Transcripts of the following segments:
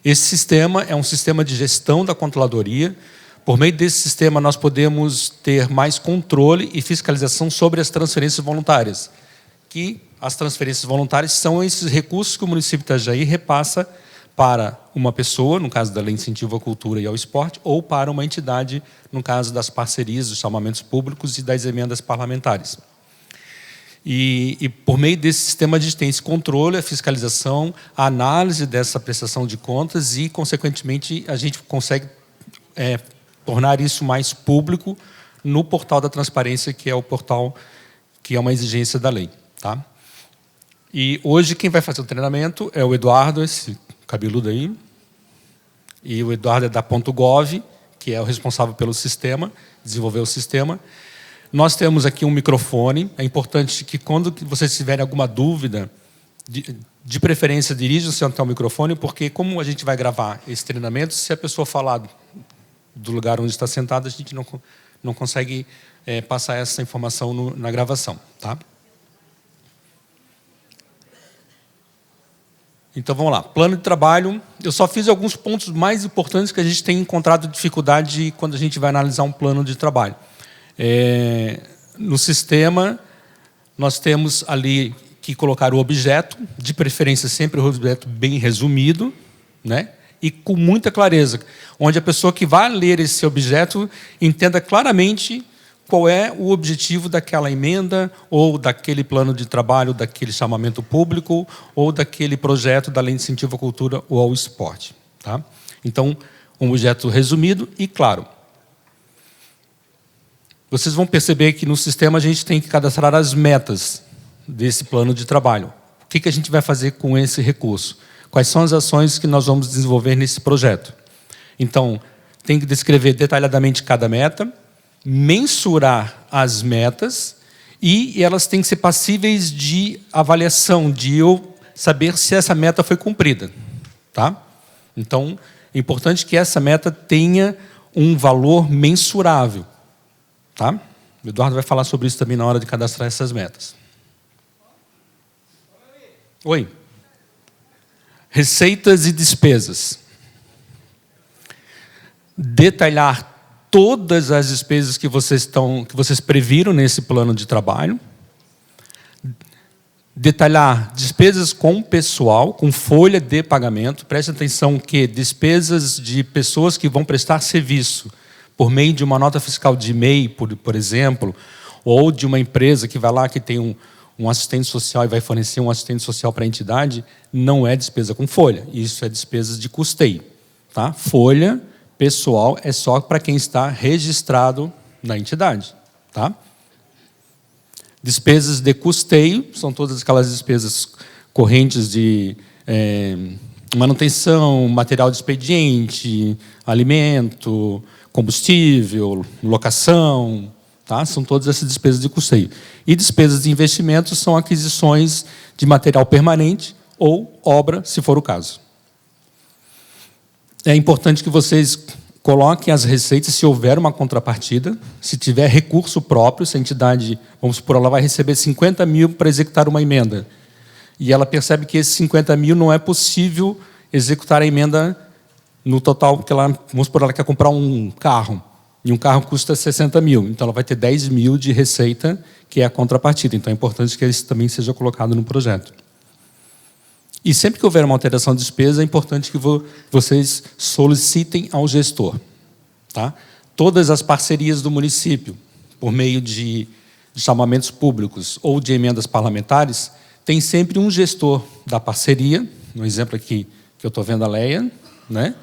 Esse sistema é um sistema de gestão da controladoria. Por meio desse sistema, nós podemos ter mais controle e fiscalização sobre as transferências voluntárias, que as transferências voluntárias são esses recursos que o município de Itajaí repassa para uma pessoa, no caso da Lei de Incentivo à Cultura e ao Esporte, ou para uma entidade, no caso das parcerias, dos chamamentos públicos e das emendas parlamentares. E por meio desse sistema, a gente tem esse controle, a fiscalização, a análise dessa prestação de contas e, consequentemente, a gente consegue tornar isso mais público no portal da transparência, que é o portal que é uma exigência da lei. Tá? E hoje quem vai fazer o treinamento é o Eduardo, esse cabeludo aí, e o Eduardo é da .gov, que é o responsável pelo sistema, desenvolver o sistema. Nós temos aqui um microfone, é importante que quando vocês tiverem alguma dúvida, de preferência dirijam-se até o microfone, porque como a gente vai gravar esse treinamento, se a pessoa falar do lugar onde está sentada, a gente não consegue passar essa informação na gravação. Tá? Então, vamos lá. Plano de trabalho. Eu só fiz alguns pontos mais importantes que a gente tem encontrado dificuldade quando a gente vai analisar um plano de trabalho. No sistema, nós temos ali que colocar o objeto, de preferência sempre o objeto bem resumido, né? E com muita clareza, onde a pessoa que vai ler esse objeto entenda claramente qual é o objetivo daquela emenda, ou daquele plano de trabalho, daquele chamamento público, ou daquele projeto da Lei de Incentivo à Cultura ou ao Esporte. Tá? Então, um objeto resumido e claro. Vocês vão perceber que no sistema a gente tem que cadastrar as metas desse plano de trabalho. O que a gente vai fazer com esse recurso? Quais são as ações que nós vamos desenvolver nesse projeto? Então, tem que descrever detalhadamente cada meta, mensurar as metas e elas têm que ser passíveis de avaliação, de eu saber se essa meta foi cumprida. Tá? Então, é importante que essa meta tenha um valor mensurável. Tá? O Eduardo vai falar sobre isso também na hora de cadastrar essas metas. Oi. Receitas e despesas. Detalhar todas as despesas que vocês previram nesse plano de trabalho. Detalhar despesas com pessoal, com folha de pagamento. Preste atenção que despesas de pessoas que vão prestar serviço por meio de uma nota fiscal de MEI, por exemplo, ou de uma empresa que vai lá que tem um assistente social e vai fornecer um assistente social para a entidade, não é despesa com folha. Isso é despesas de custeio. Tá? Folha pessoal é só para quem está registrado na entidade. Tá? Despesas de custeio são todas aquelas despesas correntes de manutenção, material de expediente, alimento, combustível, locação. Tá? São todas essas despesas de custeio. E despesas de investimentos são aquisições de material permanente ou obra, se for o caso. É importante que vocês coloquem as receitas se houver uma contrapartida, se tiver recurso próprio, se a entidade, vamos supor, ela vai receber 50 mil para executar uma emenda, e ela percebe que esses 50 mil não é possível executar a emenda no total, porque ela, vamos supor, ela quer comprar um carro, e um carro custa 60 mil, então ela vai ter 10 mil de receita, que é a contrapartida. Então é importante que isso também seja colocado no projeto. E sempre que houver uma alteração de despesa, é importante que vocês solicitem ao gestor. Tá? Todas as parcerias do município, por meio de chamamentos públicos ou de emendas parlamentares, tem sempre um gestor da parceria, no exemplo aqui que eu estou vendo a Leia, né?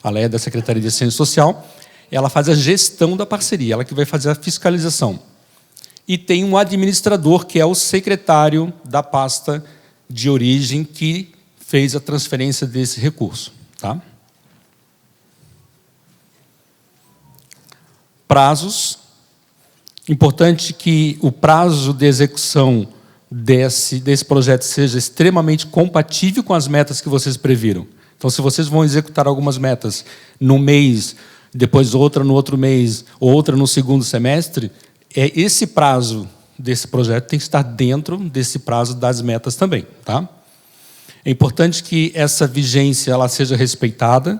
A Leia da Secretaria de Assistência Social, ela faz a gestão da parceria, ela que vai fazer a fiscalização. E tem um administrador, que é o secretário da pasta de origem, que fez a transferência desse recurso. Tá? Prazos. Importante que o prazo de execução desse projeto seja extremamente compatível com as metas que vocês previram. Então, se vocês vão executar algumas metas no mês, depois outra no outro mês, outra no segundo semestre, esse prazo desse projeto tem que estar dentro desse prazo das metas também. Tá? É importante que essa vigência ela seja respeitada.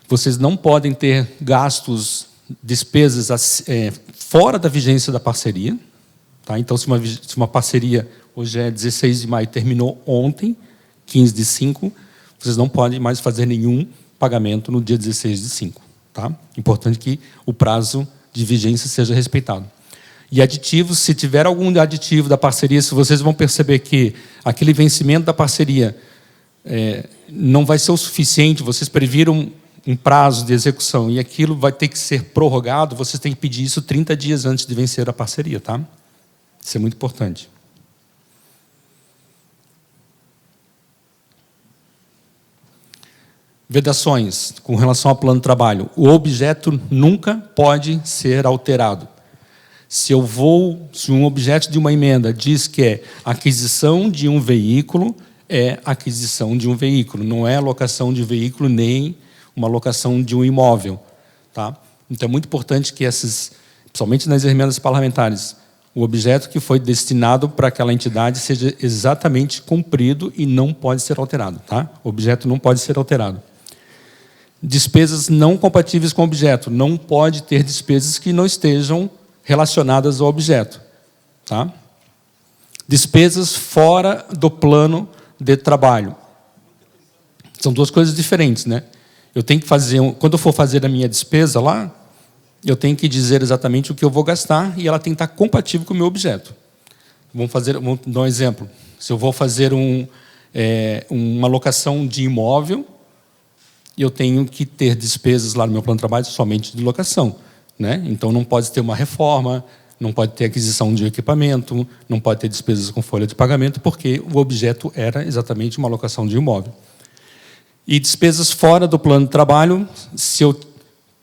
Vocês não podem ter gastos, despesas fora da vigência da parceria. Tá? Então, se uma parceria, hoje é 16 de maio, terminou ontem, 15/5, vocês não podem mais fazer nenhum pagamento no dia 16/5. Tá? Importante que o prazo de vigência seja respeitado. E aditivos, se tiver algum aditivo da parceria, se vocês vão perceber que aquele vencimento da parceria não vai ser o suficiente, vocês previram um prazo de execução e aquilo vai ter que ser prorrogado, vocês têm que pedir isso 30 dias antes de vencer a parceria. Tá? Isso é muito importante. Vedações com relação ao plano de trabalho. O objeto nunca pode ser alterado. Se um objeto de uma emenda diz que é aquisição de um veículo, é aquisição de um veículo, não é locação de veículo nem uma locação de um imóvel. Tá? Então, é muito importante que principalmente nas emendas parlamentares, o objeto que foi destinado para aquela entidade seja exatamente cumprido e não pode ser alterado. Tá? O objeto não pode ser alterado. Despesas não compatíveis com o objeto. Não pode ter despesas que não estejam relacionadas ao objeto. Tá? Despesas fora do plano de trabalho. São duas coisas diferentes, né? Eu tenho que fazer, quando eu for fazer a minha despesa lá, eu tenho que dizer exatamente o que eu vou gastar e ela tem que estar compatível com o meu objeto. Vamos dar um exemplo. Se eu vou fazer uma locação de imóvel, eu tenho que ter despesas lá no meu plano de trabalho somente de locação. Né? Então, não pode ter uma reforma, não pode ter aquisição de equipamento, não pode ter despesas com folha de pagamento, porque o objeto era exatamente uma locação de imóvel. E despesas fora do plano de trabalho, se eu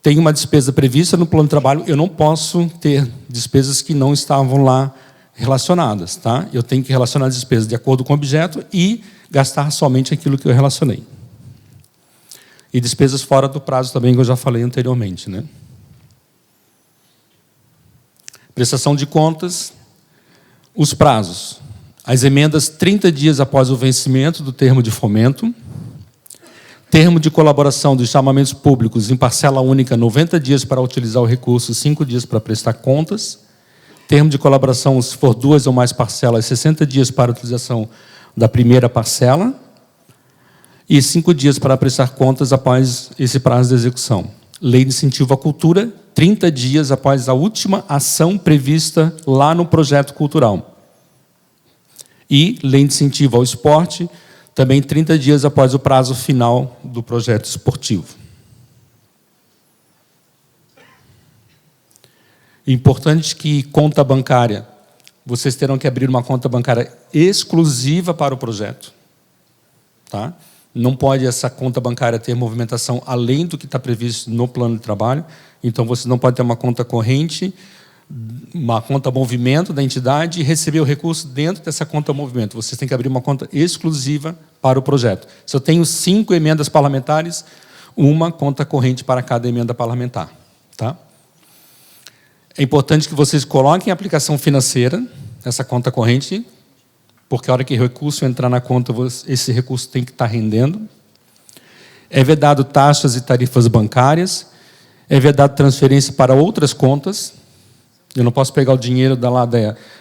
tenho uma despesa prevista no plano de trabalho, eu não posso ter despesas que não estavam lá relacionadas. Tá? Eu tenho que relacionar as despesas de acordo com o objeto e gastar somente aquilo que eu relacionei. E despesas fora do prazo também, que eu já falei anteriormente. Né? Prestação de contas, os prazos. As emendas 30 dias após o vencimento do termo de fomento. Termo de colaboração dos chamamentos públicos em parcela única, 90 dias para utilizar o recurso, 5 dias para prestar contas. Termo de colaboração, se for 2 ou mais parcelas, 60 dias para a utilização da primeira parcela. E 5 dias para prestar contas após esse prazo de execução. Lei de incentivo à cultura, 30 dias após a última ação prevista lá no projeto cultural. E lei de incentivo ao esporte, também 30 dias após o prazo final do projeto esportivo. Importante que conta bancária, vocês terão que abrir uma conta bancária exclusiva para o projeto. Tá? Não pode essa conta bancária ter movimentação além do que está previsto no plano de trabalho. Então, você não pode ter uma conta corrente, uma conta movimento da entidade e receber o recurso dentro dessa conta movimento. Vocês têm que abrir uma conta exclusiva para o projeto. Se eu tenho 5 emendas parlamentares, uma conta corrente para cada emenda parlamentar. Tá? É importante que vocês coloquem a aplicação financeira, essa conta corrente, porque a hora que o recurso entrar na conta, esse recurso tem que estar rendendo. É vedado taxas e tarifas bancárias. É vedado transferência para outras contas. Eu não posso pegar o dinheiro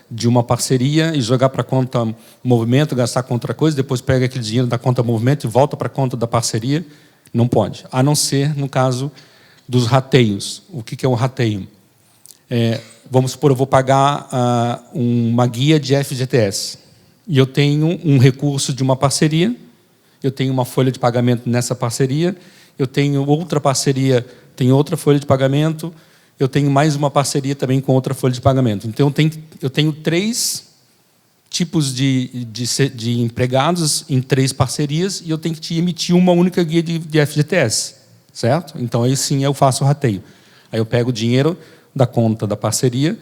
de uma parceria e jogar para a conta movimento, gastar com outra coisa, depois pega aquele dinheiro da conta movimento e volta para a conta da parceria. Não pode. A não ser no caso dos rateios. O que é um rateio? Vamos supor, eu vou pagar uma guia de FGTS. E eu tenho um recurso de uma parceria, eu tenho uma folha de pagamento nessa parceria, eu tenho outra parceria, tem outra folha de pagamento, eu tenho mais uma parceria também com outra folha de pagamento. Então, eu tenho 3 tipos de empregados em 3 parcerias e eu tenho que te emitir uma única guia de FGTS. Certo? Então, aí sim eu faço o rateio. Aí eu pego o dinheiro da conta da parceria,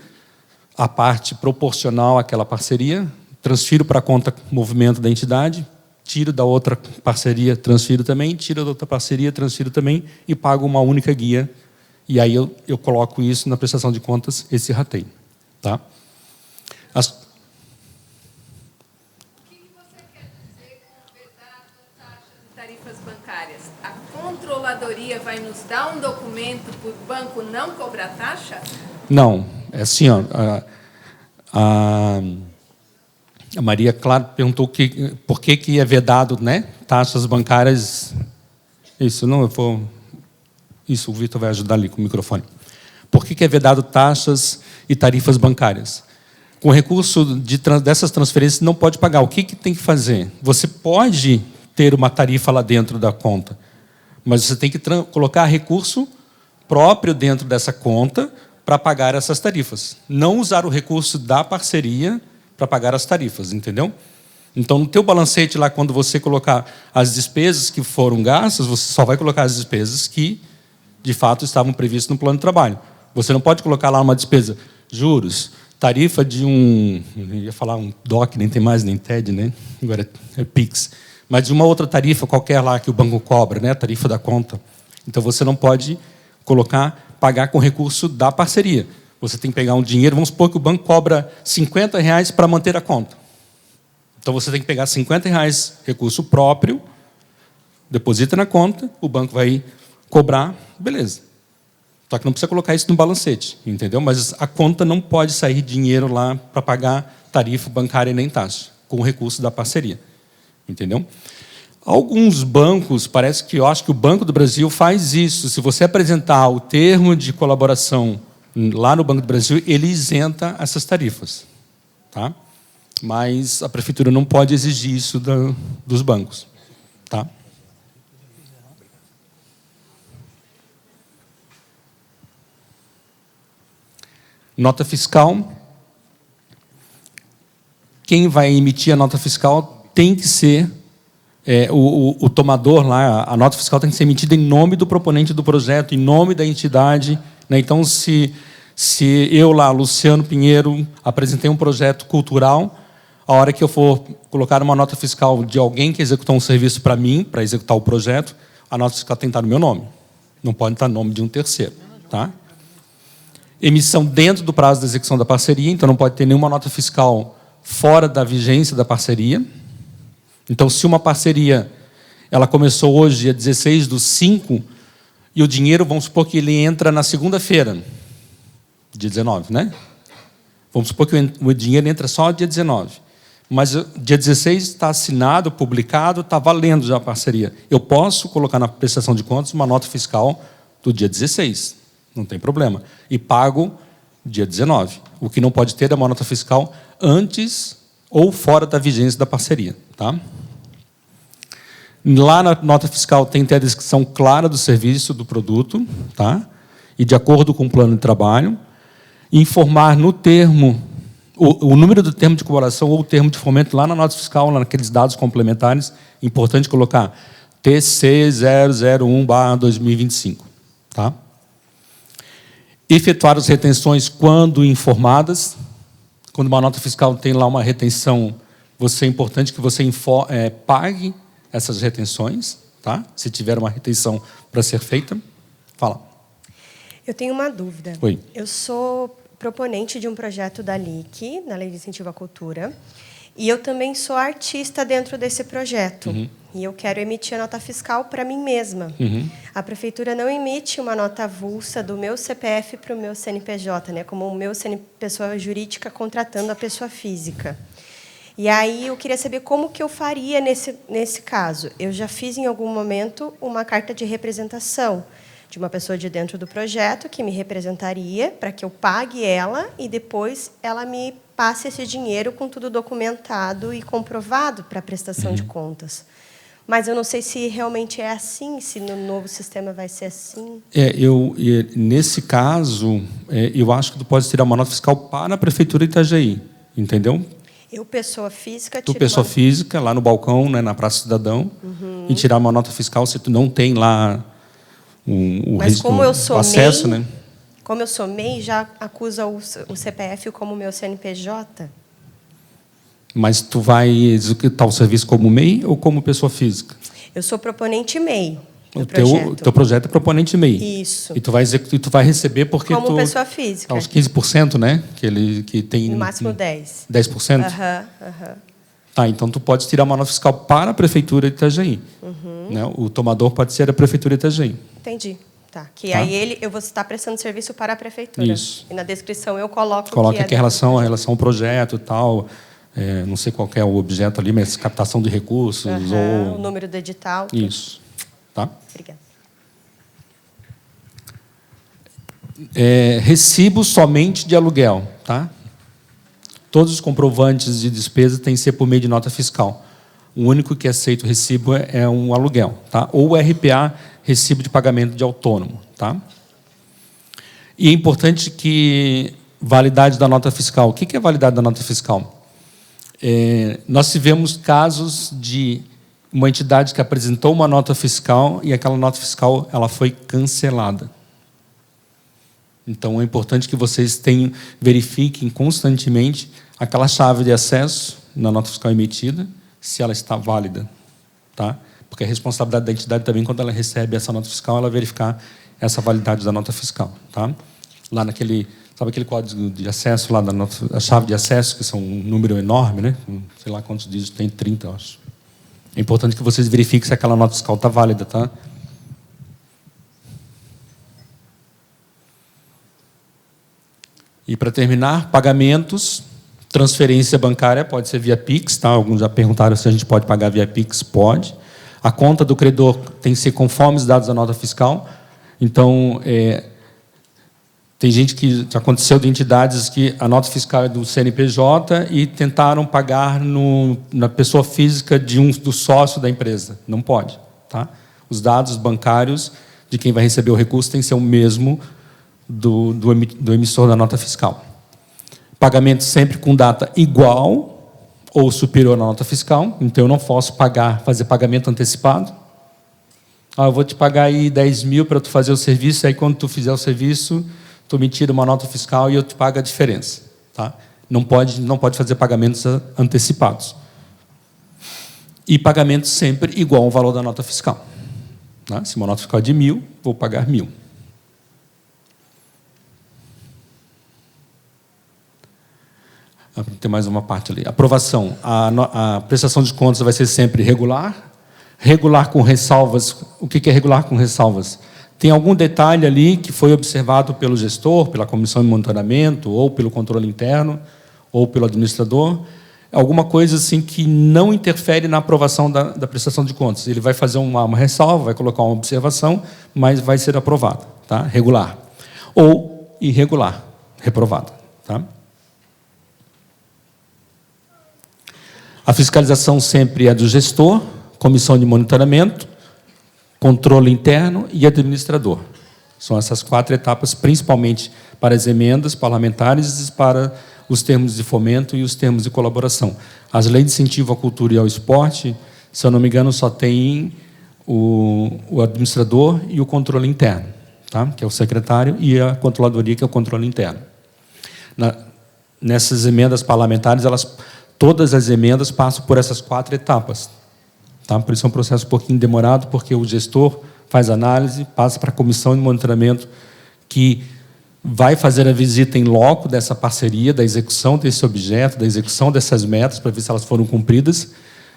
a parte proporcional àquela parceria, transfiro para a conta movimento da entidade, tiro da outra parceria, transfiro também, tiro da outra parceria, transfiro também e pago uma única guia. E aí eu coloco isso na prestação de contas, esse rateio. Tá? O que você quer dizer com vedado tarifas bancárias, a controladoria vai nos dar um documento para o banco não cobrar taxa? Não, é assim, ó, a Maria Clara perguntou por que é vedado, né, taxas bancárias. Isso, não, eu vou... Isso, o Vitor vai ajudar ali com o microfone. Por que é vedado taxas e tarifas bancárias? Com recurso dessas transferências, não pode pagar. O que tem que fazer? Você pode ter uma tarifa lá dentro da conta, mas você tem que colocar recurso próprio dentro dessa conta para pagar essas tarifas. Não usar o recurso da parceria para pagar as tarifas, entendeu? Então, no teu balancete lá, quando você colocar as despesas que foram gastas, você só vai colocar as despesas que, de fato, estavam previstas no plano de trabalho. Você não pode colocar lá uma despesa, juros, tarifa de eu ia falar um DOC, nem tem mais, nem TED, né? Agora é PIX. Mas de uma outra tarifa qualquer lá que o banco cobra, né? A tarifa da conta. Então, você não pode pagar com recurso da parceria. Você tem que pegar um dinheiro, vamos supor que o banco cobra R$50 para manter a conta. Então, você tem que pegar R$50 recurso próprio, deposita na conta, o banco vai cobrar, beleza. Só que não precisa colocar isso no balancete, entendeu? Mas a conta não pode sair dinheiro lá para pagar tarifa bancária nem taxa, com o recurso da parceria, entendeu? Alguns bancos, parece que eu acho que o Banco do Brasil faz isso. Se você apresentar o termo de colaboração lá no Banco do Brasil, ele isenta essas tarifas, tá? Mas a prefeitura não pode exigir isso dos bancos, tá? Nota fiscal. Quem vai emitir a nota fiscal tem que ser o tomador lá. A nota fiscal tem que ser emitida em nome do proponente do projeto, em nome da entidade, né? Então, se eu lá, Luciano Pinheiro, apresentei um projeto cultural, a hora que eu for colocar uma nota fiscal de alguém que executou um serviço para mim, para executar o projeto, a nota fiscal tem que estar no meu nome. Não pode estar no nome de um terceiro, tá? Emissão dentro do prazo da execução da parceria, então não pode ter nenhuma nota fiscal fora da vigência da parceria. Então, se uma parceria ela começou hoje, dia 16/5, e o dinheiro, vamos supor que ele entra na segunda-feira, dia 19, né? Vamos supor que o dinheiro entra só dia 19. Mas dia 16 está assinado, publicado, está valendo já a parceria. Eu posso colocar na prestação de contas uma nota fiscal do dia 16. Não tem problema. E pago dia 19. O que não pode ter é uma nota fiscal antes ou fora da vigência da parceria, tá? Lá na nota fiscal tem que ter a descrição clara do serviço, do produto, tá? E de acordo com o plano de trabalho. Informar no termo, o número do termo de colaboração ou o termo de fomento lá na nota fiscal, lá naqueles dados complementares, importante colocar TC001/2025, tá? Efetuar as retenções quando informadas. Quando uma nota fiscal tem lá uma retenção, é importante que você pague essas retenções, tá? Se tiver uma retenção para ser feita. Fala. Eu tenho uma dúvida. Oi. Eu sou proponente de um projeto da LIC, na Lei de Incentivo à Cultura, e eu também sou artista dentro desse projeto. Uhum. E eu quero emitir a nota fiscal para mim mesma. Uhum. A prefeitura não emite uma nota avulsa do meu CPF para o meu CNPJ, né? Como o meu pessoa jurídica contratando a pessoa física. E aí eu queria saber como que eu faria nesse caso. Eu já fiz em algum momento uma carta de representação de uma pessoa de dentro do projeto que me representaria para que eu pague ela e depois ela me passe esse dinheiro com tudo documentado e comprovado para a prestação de contas. Mas eu não sei se realmente é assim, se no novo sistema vai ser assim. Nesse caso, eu acho que tu pode tirar uma nota fiscal para a Prefeitura de Itajaí, entendeu? Eu, pessoa física... Tu, pessoa física, lá no balcão, né, na Praça Cidadão, e tirar uma nota fiscal se tu não tem lá Mas como eu sou acesso, MEI, né? Como eu sou MEI, já acusa o CPF como meu CNPJ? Mas tu vai executar o serviço como MEI ou como pessoa física? Eu sou proponente MEI do O teu projeto é proponente MEI. Isso. E tu vai receber porque como pessoa física. Aos 15%, né? Que tem... No máximo 10%. 10%? Aham. Tá, então tu pode tirar uma nota fiscal para a Prefeitura de Itajaí. Né? O tomador pode ser a Prefeitura de Itajaí. Entendi. Tá. Que aí eu vou estar prestando serviço para a Prefeitura. Isso. E na descrição eu coloco Coloca que aqui a relação ao projeto e tal. Não sei qual que é o objeto ali, mas captação de recursos. Ou... o número do edital. Tudo. Isso. Tá? Obrigada. Recibo somente de aluguel. Tá? Todos os comprovantes de despesa têm que ser por meio de nota fiscal. O único que aceita o recibo é um aluguel. Tá? Ou RPA, recibo de pagamento de autônomo. Tá? E é importante que validade da nota fiscal. O que é validade da nota fiscal? Nós tivemos casos de uma entidade que apresentou uma nota fiscal e aquela nota fiscal ela foi cancelada. Então, é importante que vocês verifiquem constantemente aquela chave de acesso na nota fiscal emitida, se ela está válida. Tá? Porque a responsabilidade da entidade também, quando ela recebe essa nota fiscal, ela verificar essa validade da nota fiscal. Tá? Lá naquele... Sabe aquele código de acesso lá, a chave de acesso, que são um número enorme, né? Sei lá quantos dígitos, tem 30, eu acho. É importante que vocês verifiquem se aquela nota fiscal está válida, tá? E, para terminar, pagamentos, transferência bancária, pode ser via Pix, tá? Alguns já perguntaram se a gente pode pagar via Pix, pode. A conta do credor tem que ser conforme os dados da nota fiscal. Então, tem gente que já aconteceu de entidades que a nota fiscal é do CNPJ e tentaram pagar na pessoa física do sócio da empresa. Não pode. Tá? Os dados bancários de quem vai receber o recurso tem que ser o mesmo do emissor da nota fiscal. Pagamento sempre com data igual ou superior à nota fiscal. Então, eu não posso fazer pagamento antecipado. Eu vou te pagar aí 10 mil para tu fazer o serviço, aí quando tu fizer o serviço... tu me tira uma nota fiscal e eu te pago a diferença. Tá? Não pode fazer pagamentos antecipados. E pagamento sempre igual ao valor da nota fiscal. Tá? Se uma nota fiscal é de 1.000, vou pagar 1.000. Tem mais uma parte ali. Aprovação. A prestação de contas vai ser sempre regular. Regular com ressalvas. O que é regular com ressalvas? Tem algum detalhe ali que foi observado pelo gestor, pela comissão de monitoramento, ou pelo controle interno, ou pelo administrador, alguma coisa assim que não interfere na aprovação da prestação de contas. Ele vai fazer uma ressalva, vai colocar uma observação, mas vai ser aprovada. Tá? Regular. Ou irregular, reprovada. Tá? A fiscalização sempre é do gestor, comissão de monitoramento, controle interno e administrador. São essas 4 etapas, principalmente para as emendas parlamentares e para os termos de fomento e os termos de colaboração. As leis de incentivo à cultura e ao esporte, se eu não me engano, só tem o administrador e o controle interno, tá? Que é o secretário, e a controladoria, que é o controle interno. Nessas emendas parlamentares, todas as emendas passam por essas 4 etapas. Tá? Por isso é um processo um pouquinho demorado, porque o gestor faz análise, passa para a comissão de monitoramento, que vai fazer a visita em loco dessa parceria, da execução desse objeto, da execução dessas metas, para ver se elas foram cumpridas.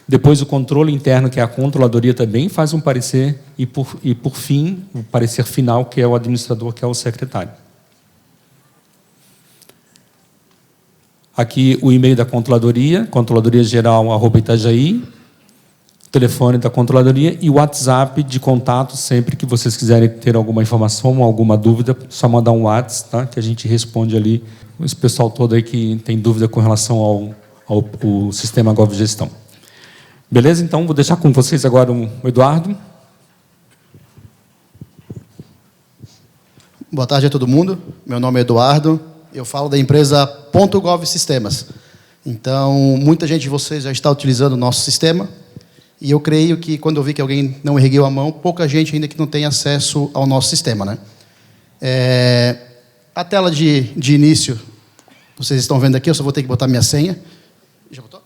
Depois, o controle interno, que é a controladoria, também faz um parecer, e, por fim, o parecer final, que é o administrador, que é o secretário. Aqui o e-mail da controladoria, controladoria-geral@itajaí, telefone da controladoria e o WhatsApp de contato, sempre que vocês quiserem ter alguma informação, alguma dúvida, só mandar um WhatsApp, tá? Que a gente responde ali. Esse pessoal todo aí que tem dúvida com relação ao sistema GovGestão. Beleza? Então, vou deixar com vocês agora o Eduardo. Boa tarde a todo mundo. Meu nome é Eduardo. Eu falo da empresa .gov Sistemas. Então, muita gente de vocês já está utilizando o nosso sistema. E eu creio que, quando eu vi que alguém não ergueu a mão, pouca gente ainda que não tem acesso ao nosso sistema. Né? A tela de início, vocês estão vendo aqui, eu só vou ter que botar minha senha. Já botou?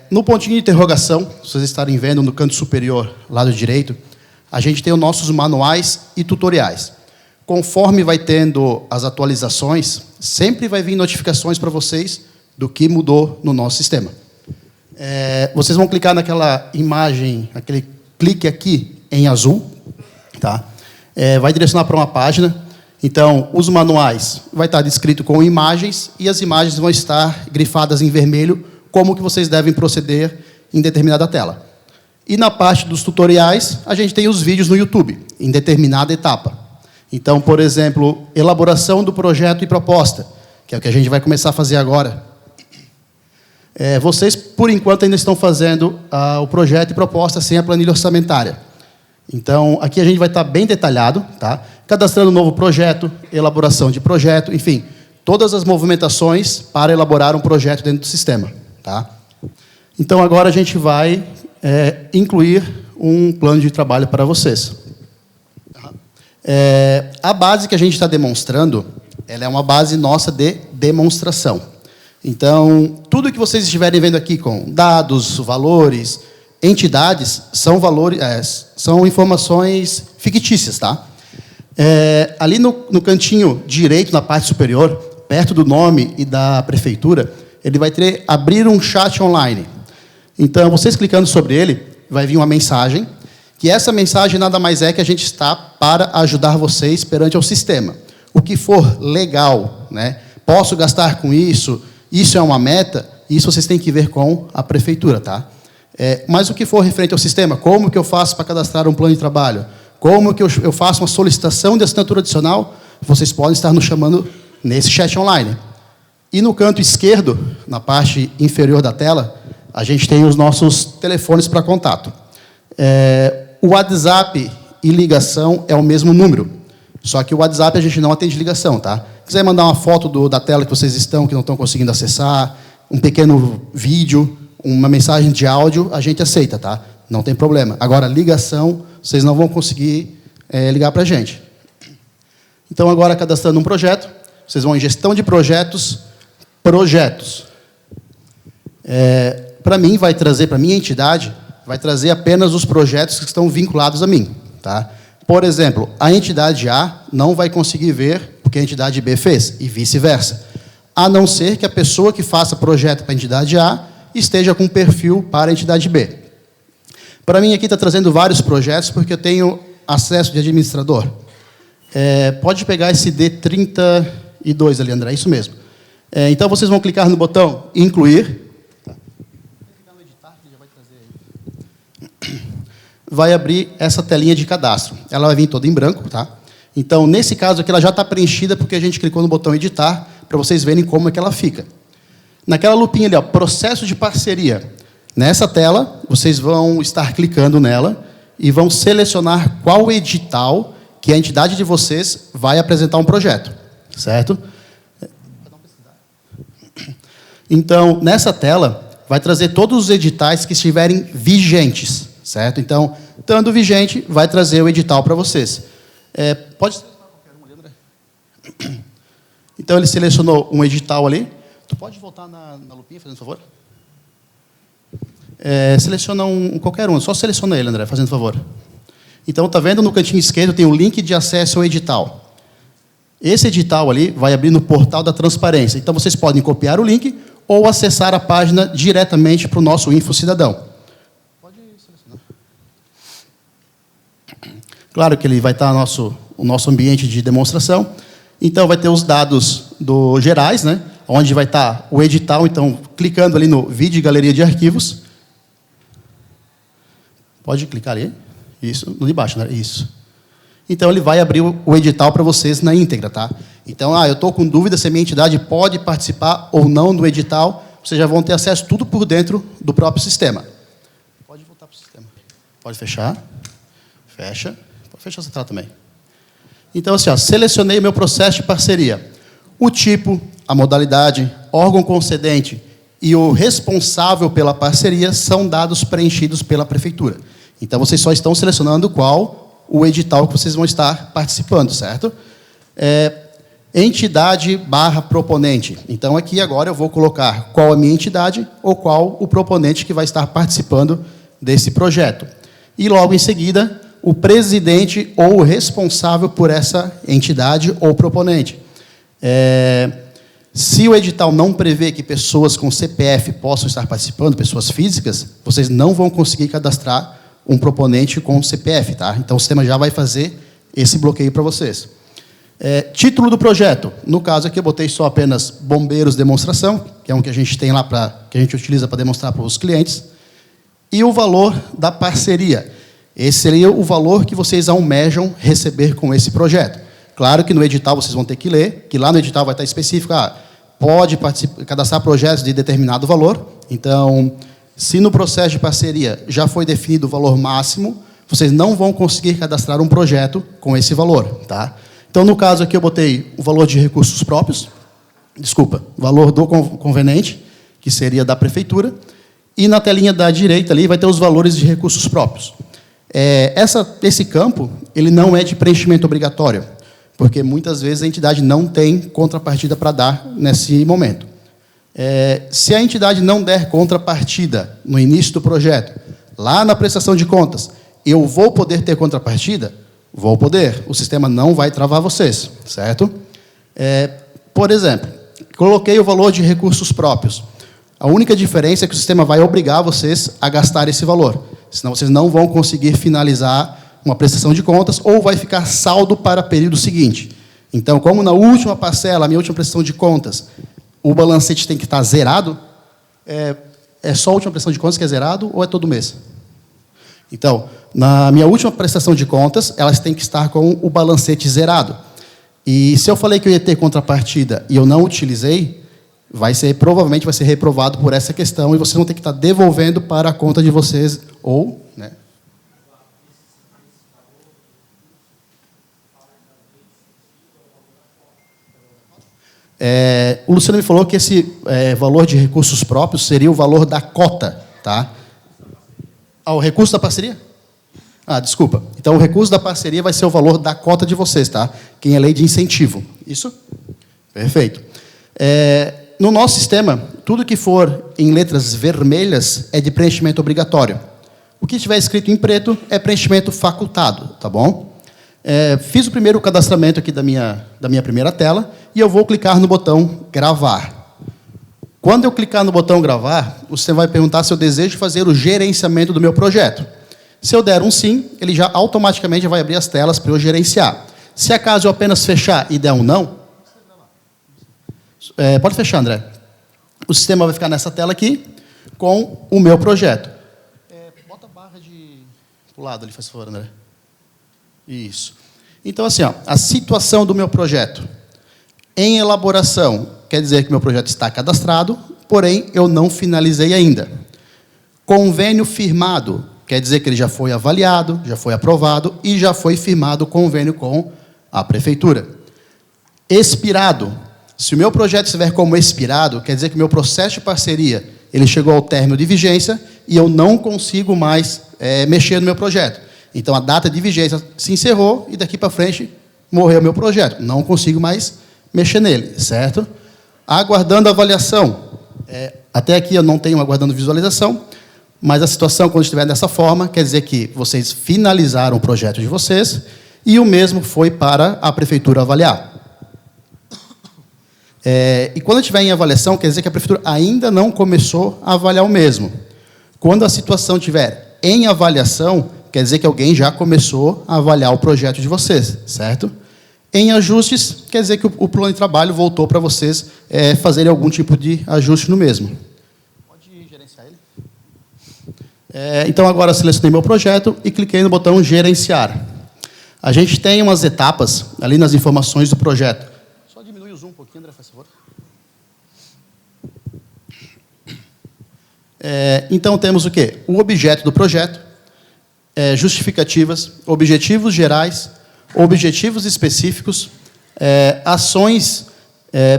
No pontinho de interrogação, se vocês estarem vendo no canto superior, lado direito, a gente tem os nossos manuais e tutoriais. Conforme vai tendo as atualizações, sempre vai vir notificações para vocês do que mudou no nosso sistema. Vocês vão clicar naquela imagem, aquele clique aqui em azul, tá? Vai direcionar para uma página. Então, os manuais vai estar descrito com imagens e as imagens vão estar grifadas em vermelho como que vocês devem proceder em determinada tela. E na parte dos tutoriais, a gente tem os vídeos no YouTube, em determinada etapa. Então, por exemplo, elaboração do projeto e proposta, que é o que a gente vai começar a fazer agora. Vocês, por enquanto, ainda estão fazendo o projeto e proposta sem a planilha orçamentária. Então, aqui a gente vai estar bem detalhado, tá? Cadastrando um novo projeto, elaboração de projeto, enfim, todas as movimentações para elaborar um projeto dentro do sistema. Tá? Então, agora a gente vai incluir um plano de trabalho para vocês. A base que a gente está demonstrando, ela é uma base nossa de demonstração. Então, tudo que vocês estiverem vendo aqui com dados, valores, entidades, são informações fictícias, tá? Ali no cantinho direito, na parte superior, perto do nome e da prefeitura, ele vai ter abrir um chat online. Então, vocês clicando sobre ele, vai vir uma mensagem, que essa mensagem nada mais é que a gente está para ajudar vocês perante o sistema. O que for legal, né? Posso gastar com isso, isso é uma meta, isso vocês têm que ver com a prefeitura, tá? Mas o que for referente ao sistema, como que eu faço para cadastrar um plano de trabalho? Como que eu faço uma solicitação de assinatura adicional? Vocês podem estar nos chamando nesse chat online. E no canto esquerdo, na parte inferior da tela, a gente tem os nossos telefones para contato. O WhatsApp e ligação é o mesmo número. Só que o WhatsApp a gente não atende ligação, tá? Se quiser mandar uma foto da tela que vocês estão, que não estão conseguindo acessar, um pequeno vídeo, uma mensagem de áudio, a gente aceita, tá? Não tem problema. Agora, ligação, vocês não vão conseguir ligar para a gente. Então, agora, cadastrando um projeto, vocês vão em gestão de projetos, para mim, vai trazer, para a minha entidade, vai trazer apenas os projetos que estão vinculados a mim, tá? Por exemplo, a entidade A não vai conseguir ver o que a entidade B fez, e vice-versa. A não ser que a pessoa que faça projeto para a entidade A esteja com perfil para a entidade B. Para mim, aqui está trazendo vários projetos, porque eu tenho acesso de administrador. Pode pegar esse D32 ali, André, isso mesmo. Então, vocês vão clicar no botão incluir. Vai abrir essa telinha de cadastro. Ela vai vir toda em branco, tá? Então, nesse caso aqui, ela já está preenchida, porque a gente clicou no botão editar, para vocês verem como é que ela fica. Naquela lupinha ali, ó, processo de parceria. Nessa tela, vocês vão estar clicando nela e vão selecionar qual edital que a entidade de vocês vai apresentar um projeto, certo? Então, nessa tela, vai trazer todos os editais que estiverem vigentes, certo? Então, estando vigente, vai trazer o edital para vocês. Pode selecionar qualquer um ali, André? Então, ele selecionou um edital ali. Tu pode voltar na lupinha, fazendo favor? Seleciona qualquer um, só seleciona ele, André, fazendo favor. Então, está vendo no cantinho esquerdo, tem o link de acesso ao edital. Esse edital ali vai abrir no portal da transparência. Então, vocês podem copiar o link ou acessar a página diretamente para o nosso Info Cidadão. Pode selecionar. Claro que ele vai estar o nosso ambiente de demonstração. Então, vai ter os dados gerais, né? Onde vai estar o edital. Então, clicando ali no vídeo e galeria de arquivos. Pode clicar ali. Isso, no de baixo, né? Isso. Então, ele vai abrir o edital para vocês na íntegra, tá? Então, eu estou com dúvida se a minha entidade pode participar ou não do edital. Vocês já vão ter acesso tudo por dentro do próprio sistema. Pode voltar para o sistema. Pode fechar. Fecha. Pode fechar essa tela também. Então, assim, selecionei o meu processo de parceria. O tipo, a modalidade, órgão concedente e o responsável pela parceria são dados preenchidos pela prefeitura. Então, vocês só estão selecionando qual o edital que vocês vão estar participando, certo? Entidade / proponente. Então, aqui agora eu vou colocar qual a minha entidade ou qual o proponente que vai estar participando desse projeto. E, logo em seguida, o presidente ou o responsável por essa entidade ou proponente. Se o edital não prevê que pessoas com CPF possam estar participando, pessoas físicas, vocês não vão conseguir cadastrar um proponente com CPF, tá? Então, o sistema já vai fazer esse bloqueio para vocês. Título do projeto. No caso aqui, eu botei só apenas bombeiros demonstração, que é um que a gente tem lá, que a gente utiliza para demonstrar para os clientes. E o valor da parceria. Esse seria o valor que vocês almejam receber com esse projeto. Claro que no edital vocês vão ter que ler, que lá no edital vai estar específico, pode cadastrar projetos de determinado valor. Então, se no processo de parceria já foi definido o valor máximo, vocês não vão conseguir cadastrar um projeto com esse valor, tá? Então, no caso aqui, eu botei o valor de recursos próprios, valor do conveniente, que seria da prefeitura, e na telinha da direita ali vai ter os valores de recursos próprios. Esse campo, ele não é de preenchimento obrigatório, porque muitas vezes a entidade não tem contrapartida para dar nesse momento. Se a entidade não der contrapartida no início do projeto, lá na prestação de contas, eu vou poder ter contrapartida? Vou poder. O sistema não vai travar vocês, certo? Por exemplo, coloquei o valor de recursos próprios. A única diferença é que o sistema vai obrigar vocês a gastar esse valor. Senão vocês não vão conseguir finalizar uma prestação de contas ou vai ficar saldo para o período seguinte. Então, como na última parcela, a minha última prestação de contas, o balancete tem que estar zerado, é só a última prestação de contas que é zerado ou é todo mês? Então, na minha última prestação de contas, elas têm que estar com o balancete zerado. E se eu falei que eu ia ter contrapartida e eu não utilizei, provavelmente vai ser reprovado por essa questão e vocês vão ter que estar devolvendo para a conta de vocês ou, né? O Luciano me falou que esse valor de recursos próprios seria o valor da cota, tá? O recurso da parceria? Desculpa. Então, o recurso da parceria vai ser o valor da cota de vocês, tá? Quem é lei de incentivo. Isso? Perfeito. No nosso sistema, tudo que for em letras vermelhas é de preenchimento obrigatório. O que estiver escrito em preto é preenchimento facultado, tá bom? Fiz o primeiro cadastramento aqui da minha primeira tela e eu vou clicar no botão gravar. Quando eu clicar no botão gravar, você vai perguntar se eu desejo fazer o gerenciamento do meu projeto. Se eu der um sim, ele já automaticamente vai abrir as telas para eu gerenciar. Se acaso eu apenas fechar e der um não, pode fechar, André. O sistema vai ficar nessa tela aqui com o meu projeto. Bota a barra do lado ali, faz favor, André. Isso. Então, assim, a situação do meu projeto. Em elaboração, quer dizer que meu projeto está cadastrado, porém, eu não finalizei ainda. Convênio firmado, quer dizer que ele já foi avaliado, já foi aprovado e já foi firmado o convênio com a prefeitura. Expirado. Se o meu projeto estiver como expirado, quer dizer que o meu processo de parceria ele chegou ao término de vigência e eu não consigo mais mexer no meu projeto. Então, a data de vigência se encerrou e daqui para frente morreu o meu projeto. Não consigo mais mexer nele, certo? Aguardando avaliação. Até aqui eu não tenho aguardando visualização, mas a situação, quando estiver dessa forma, quer dizer que vocês finalizaram o projeto de vocês e o mesmo foi para a prefeitura avaliar. E quando estiver em avaliação, quer dizer que a prefeitura ainda não começou a avaliar o mesmo. Quando a situação estiver em avaliação, quer dizer que alguém já começou a avaliar o projeto de vocês, certo? Em ajustes, quer dizer que o plano de trabalho voltou para vocês fazerem algum tipo de ajuste no mesmo. Pode gerenciar ele? Então, agora selecionei meu projeto e cliquei no botão gerenciar. A gente tem umas etapas ali nas informações do projeto. Só diminui o zoom um pouquinho, André, faz favor. Então, temos o quê? O objeto do projeto, justificativas, objetivos gerais, objetivos específicos, ações,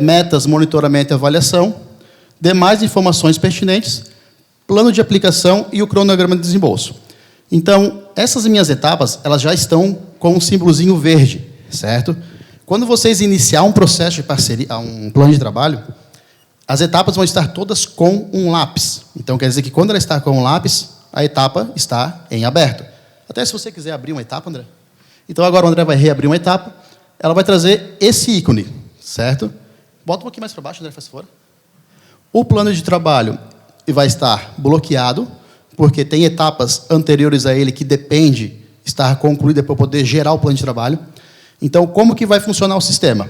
metas, monitoramento e avaliação, demais informações pertinentes, plano de aplicação e o cronograma de desembolso. Então, essas minhas etapas, elas já estão com um símbolozinho verde, certo? Quando vocês iniciar um processo de parceria, um plano de trabalho, as etapas vão estar todas com um lápis. Então, quer dizer que quando ela está com um lápis, a etapa está em aberto. Até se você quiser abrir uma etapa, André. Então, agora o André vai reabrir uma etapa. Ela vai trazer esse ícone, certo? Bota um pouquinho mais para baixo, André, faz favor. O plano de trabalho vai estar bloqueado, porque tem etapas anteriores a ele que depende estar concluída para eu poder gerar o plano de trabalho. Então, como que vai funcionar o sistema?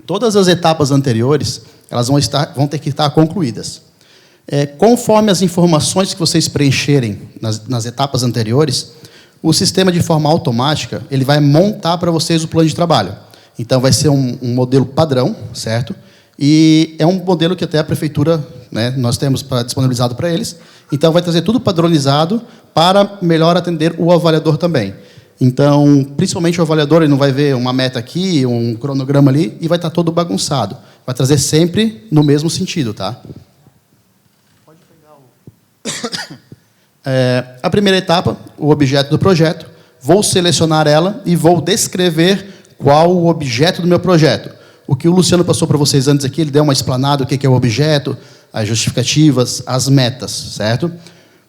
Todas as etapas anteriores, elas vão ter que estar concluídas. Conforme as informações que vocês preencherem nas etapas anteriores, o sistema, de forma automática, ele vai montar para vocês o plano de trabalho. Então, vai ser um modelo padrão, certo? E é um modelo que até a prefeitura, né, nós temos disponibilizado para eles. Então, vai trazer tudo padronizado para melhor atender o avaliador também. Então, principalmente o avaliador, ele não vai ver uma meta aqui, um cronograma ali, e vai estar todo bagunçado. Vai trazer sempre no mesmo sentido, tá? Pode pegar a primeira etapa, o objeto do projeto. Vou selecionar ela e vou descrever qual o objeto do meu projeto. O que o Luciano passou para vocês antes aqui, ele deu uma explanada o que é o objeto, as justificativas, as metas, certo?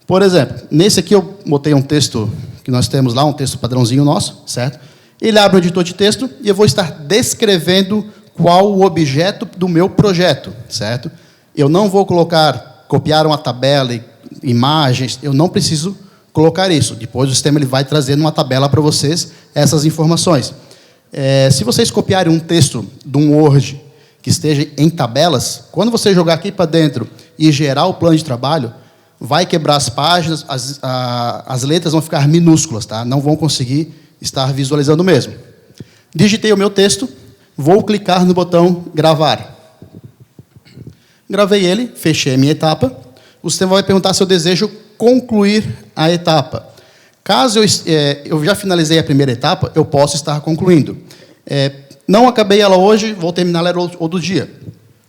Por exemplo, nesse aqui eu botei um texto que nós temos lá, um texto padrãozinho nosso, certo? Ele abre o editor de texto e eu vou estar descrevendo qual o objeto do meu projeto, certo? Eu não vou copiar uma tabela e imagens, eu não preciso colocar isso. Depois o sistema ele vai trazer numa tabela para vocês essas informações. Se vocês copiarem um texto de um Word que esteja em tabelas, quando você jogar aqui para dentro e gerar o plano de trabalho, vai quebrar as páginas, as letras vão ficar minúsculas, tá? Não vão conseguir estar visualizando mesmo. Digitei o meu texto, vou clicar no botão gravar. Gravei ele, fechei a minha etapa. O sistema vai perguntar se eu desejo concluir a etapa. Caso eu já finalizei a primeira etapa, eu posso estar concluindo. Não acabei ela hoje, vou terminar ela outro dia.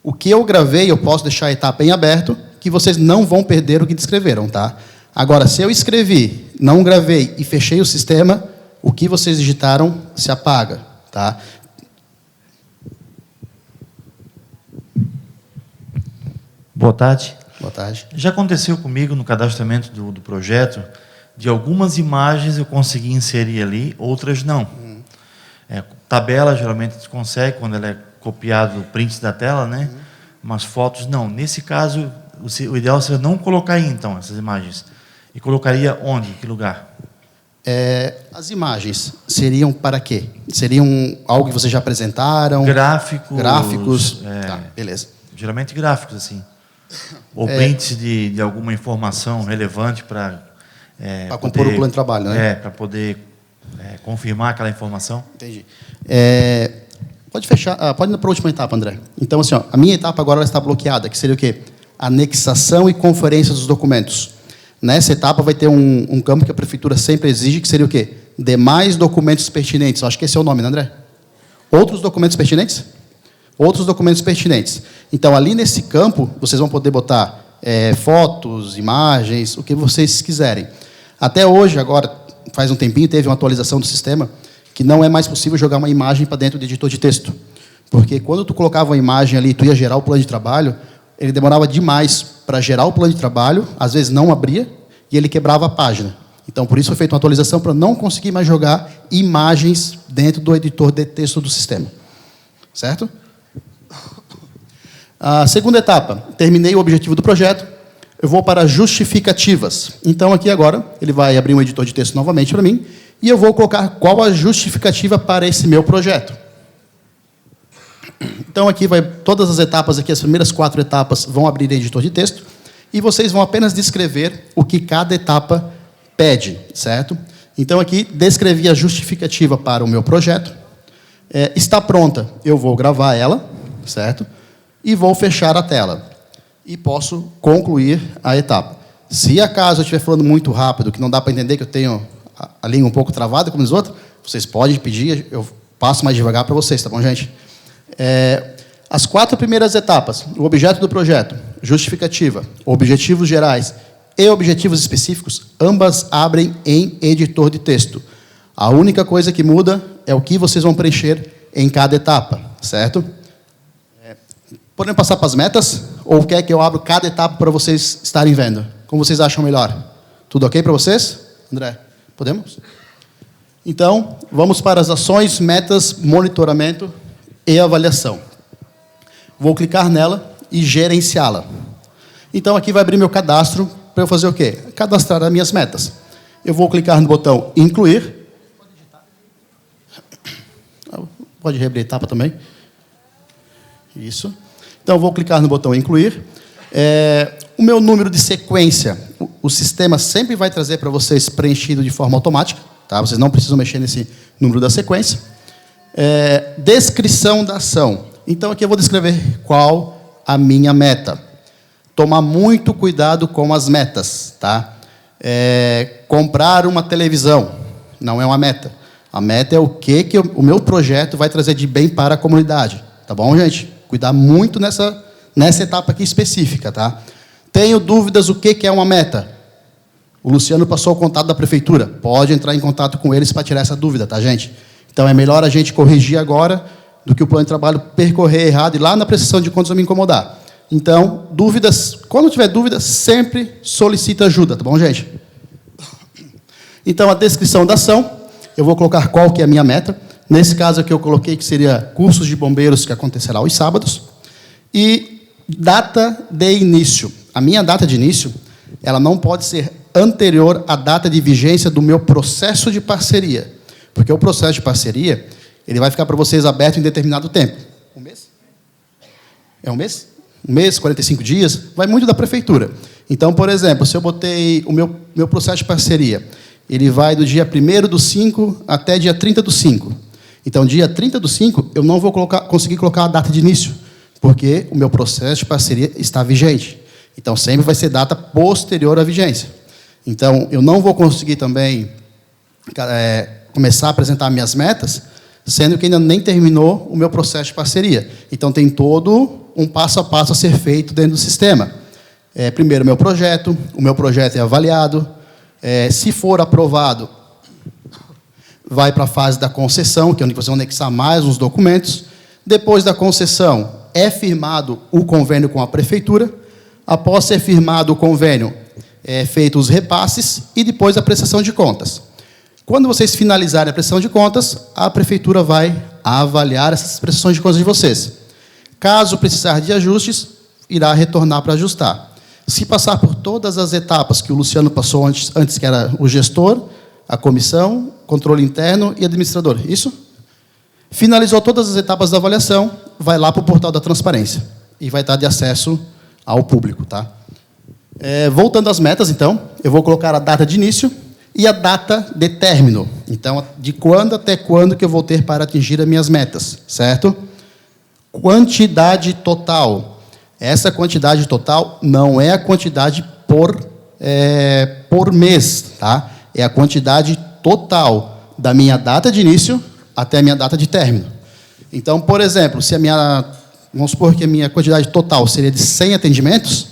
O que eu gravei, eu posso deixar a etapa em aberto, que vocês não vão perder o que descreveram, tá? Agora, se eu escrevi, não gravei e fechei o sistema, o que vocês digitaram se apaga, tá? Boa tarde. Boa tarde. Já aconteceu comigo no cadastramento do projeto, de algumas imagens eu consegui inserir ali, outras não. Tabela, geralmente, a gente consegue, quando ela é copiado o print da tela, né? Mas fotos, não. Nesse caso, o ideal seria não colocar aí, então, essas imagens. E colocaria onde? Em que lugar? As imagens seriam para quê? Seriam algo que vocês já apresentaram? Gráficos? Tá, beleza. Geralmente gráficos, assim. Ou prints de alguma informação relevante para compor o plano de trabalho, né? Para poder confirmar aquela informação. Entendi. Pode fechar, pode ir para a última etapa, André. Então, assim, a minha etapa agora ela está bloqueada, que seria o quê? Anexação e conferência dos documentos. Nessa etapa vai ter um campo que a prefeitura sempre exige, que seria o quê? Demais documentos pertinentes. Eu acho que esse é o nome, né, André? Outros documentos pertinentes? Outros documentos pertinentes. Então, ali nesse campo, vocês vão poder botar fotos, imagens, o que vocês quiserem. Até hoje, agora, faz um tempinho, teve uma atualização do sistema, que não é mais possível jogar uma imagem para dentro do editor de texto. Porque quando tu colocava uma imagem ali e tu ia gerar o plano de trabalho, ele demorava demais para gerar o plano de trabalho, às vezes não abria, e ele quebrava a página. Então, por isso foi feita uma atualização para não conseguir mais jogar imagens dentro do editor de texto do sistema. Certo? A segunda etapa, terminei o objetivo do projeto, eu vou para justificativas. Então, aqui agora, ele vai abrir um editor de texto novamente para mim, e eu vou colocar qual a justificativa para esse meu projeto. Então, aqui vai todas as etapas, aqui, as primeiras 4 etapas vão abrir editor de texto, e vocês vão apenas descrever o que cada etapa pede, certo? Então, aqui, descrevi a justificativa para o meu projeto. Está pronta, eu vou gravar ela, certo? E vou fechar a tela. E posso concluir a etapa. Se acaso eu estiver falando muito rápido, que não dá para entender, que eu tenho a língua um pouco travada, como diz outro, vocês podem pedir, eu passo mais devagar para vocês, tá bom, gente? As 4 primeiras etapas, o objeto do projeto, justificativa, objetivos gerais e objetivos específicos, ambas abrem em editor de texto. A única coisa que muda é o que vocês vão preencher em cada etapa, certo? Podemos passar para as metas? Ou quer que eu abra cada etapa para vocês estarem vendo? Como vocês acham melhor? Tudo ok para vocês? André, podemos? Então, vamos para as ações, metas, monitoramento e avaliação. Vou clicar nela e gerenciá-la. Então, aqui vai abrir meu cadastro para eu fazer o quê? Cadastrar as minhas metas. Eu vou clicar no botão incluir. Pode reabrir a etapa também. Isso. Então, eu vou clicar no botão incluir. O meu número de sequência, o sistema sempre vai trazer para vocês preenchido de forma automática. Tá? Vocês não precisam mexer nesse número da sequência. Descrição da ação. Então, aqui eu vou descrever qual a minha meta. Tomar muito cuidado com as metas. Tá? Comprar uma televisão não é uma meta. A meta é o que o meu projeto vai trazer de bem para a comunidade. Tá bom, gente? Cuidar muito nessa etapa aqui específica. Tá? Tenho dúvidas o que é uma meta. O Luciano passou o contato da prefeitura. Pode entrar em contato com eles para tirar essa dúvida, tá, gente? Então, é melhor a gente corrigir agora do que o plano de trabalho percorrer errado e lá na prestação de contas eu me incomodar. Então, dúvidas, quando tiver dúvidas, sempre solicita ajuda, tá bom, gente? Então, a descrição da ação, eu vou colocar qual que é a minha meta. Nesse caso aqui eu coloquei que seria cursos de bombeiros que acontecerá aos sábados. E data de início. A minha data de início, ela não pode ser anterior à data de vigência do meu processo de parceria. Porque o processo de parceria, ele vai ficar para vocês aberto em determinado tempo. Um mês? É um mês? Um mês, 45 dias? Vai muito da prefeitura. Então, por exemplo, se eu botei o meu processo de parceria, ele vai do dia 1º/5 até dia 30/5. Então, dia 30/5, eu não vou conseguir colocar a data de início, porque o meu processo de parceria está vigente. Então, sempre vai ser data posterior à vigência. Então, eu não vou conseguir também começar a apresentar minhas metas, sendo que ainda nem terminou o meu processo de parceria. Então, tem todo um passo a passo a ser feito dentro do sistema. Primeiro, o meu projeto é avaliado. Se for aprovado, vai para a fase da concessão, que é onde vocês vão anexar mais uns documentos. Depois da concessão, é firmado o convênio com a prefeitura. Após ser firmado o convênio, feitos os repasses e depois a prestação de contas. Quando vocês finalizarem a prestação de contas, a prefeitura vai avaliar essas prestações de contas de vocês. Caso precisar de ajustes, irá retornar para ajustar. Se passar por todas as etapas que o Luciano passou antes que era o gestor, a comissão, controle interno e administrador. Isso? Finalizou todas as etapas da avaliação, vai lá para o portal da transparência e vai estar de acesso ao público. Tá? Voltando às metas, então, eu vou colocar a data de início e a data de término. Então, de quando até quando que eu vou ter para atingir as minhas metas, certo? Quantidade total. Essa quantidade total não é a quantidade por mês, tá? É a quantidade total da minha data de início até a minha data de término. Então, por exemplo, se vamos supor que a minha quantidade total seria de 100 atendimentos,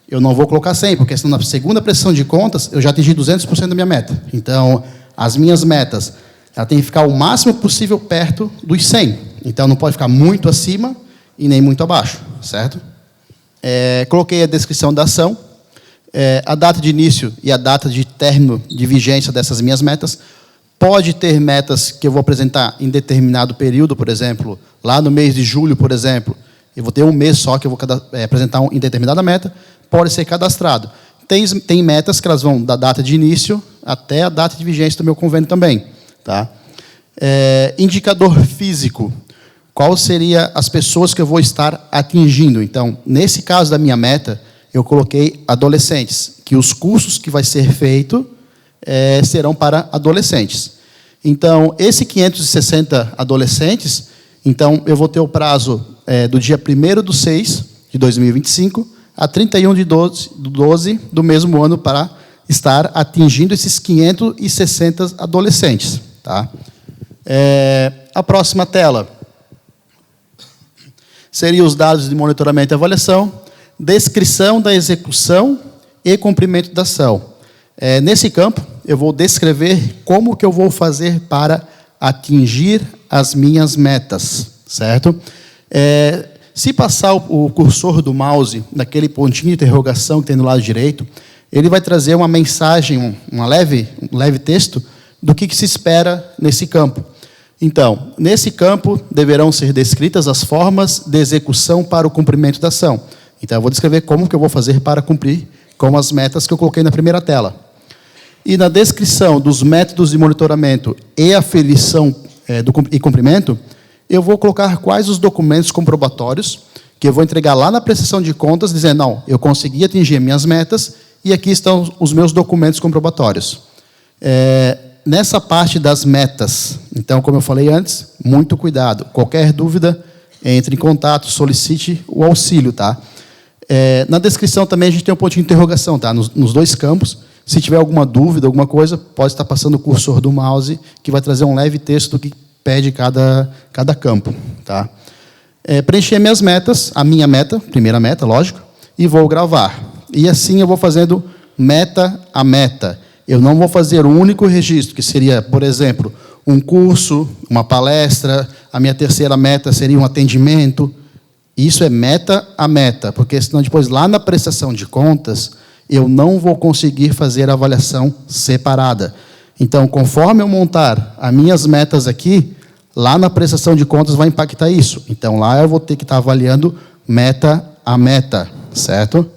eu não vou colocar 100, porque senão na segunda prestação de contas eu já atingi 200% da minha meta. Então, as minhas metas, ela tem que ficar o máximo possível perto dos 100. Então, não pode ficar muito acima e nem muito abaixo, certo? Coloquei a descrição da ação, a data de início e a data de término de vigência dessas minhas metas. Pode ter metas que eu vou apresentar em determinado período, por exemplo, lá no mês de julho, por exemplo, eu vou ter um mês só que eu vou apresentar em determinada meta, pode ser cadastrado. Tem metas que elas vão da data de início até a data de vigência do meu convênio também. Tá? Indicador físico. Qual seria as pessoas que eu vou estar atingindo? Então, nesse caso da minha meta, eu coloquei adolescentes, que os cursos que vai ser feito serão para adolescentes. Então, esse 560 adolescentes, então, eu vou ter o prazo do dia 1º/6/2025 a 31/12 do mesmo ano para estar atingindo esses 560 adolescentes. Tá? A próxima tela seria os dados de monitoramento e avaliação, descrição da execução e cumprimento da ação. Nesse campo, eu vou descrever como que eu vou fazer para atingir as minhas metas, certo? Se passar o cursor do mouse naquele pontinho de interrogação que tem do lado direito, ele vai trazer uma mensagem, um leve texto do que se espera nesse campo. Então, nesse campo, deverão ser descritas as formas de execução para o cumprimento da ação. Então, eu vou descrever como que eu vou fazer para cumprir com as metas que eu coloquei na primeira tela. E na descrição dos métodos de monitoramento e aferição e cumprimento, eu vou colocar quais os documentos comprobatórios que eu vou entregar lá na prestação de contas, dizendo, não, eu consegui atingir minhas metas e aqui estão os meus documentos comprobatórios. Nessa parte das metas, então, como eu falei antes, muito cuidado. Qualquer dúvida, entre em contato, solicite o auxílio, tá? Na descrição também a gente tem um ponto de interrogação, tá? Nos dois campos. Se tiver alguma dúvida, alguma coisa, pode estar passando o cursor do mouse, que vai trazer um leve texto do que pede cada campo, tá? Preencher minhas metas, a minha meta, primeira meta, lógico, e vou gravar. E assim eu vou fazendo meta a meta. Eu não vou fazer um único registro, que seria, por exemplo, um curso, uma palestra, a minha terceira meta seria um atendimento. Isso é meta a meta, porque senão depois, lá na prestação de contas, eu não vou conseguir fazer a avaliação separada. Então, conforme eu montar as minhas metas aqui, lá na prestação de contas vai impactar isso. Então, lá eu vou ter que estar avaliando meta a meta, certo?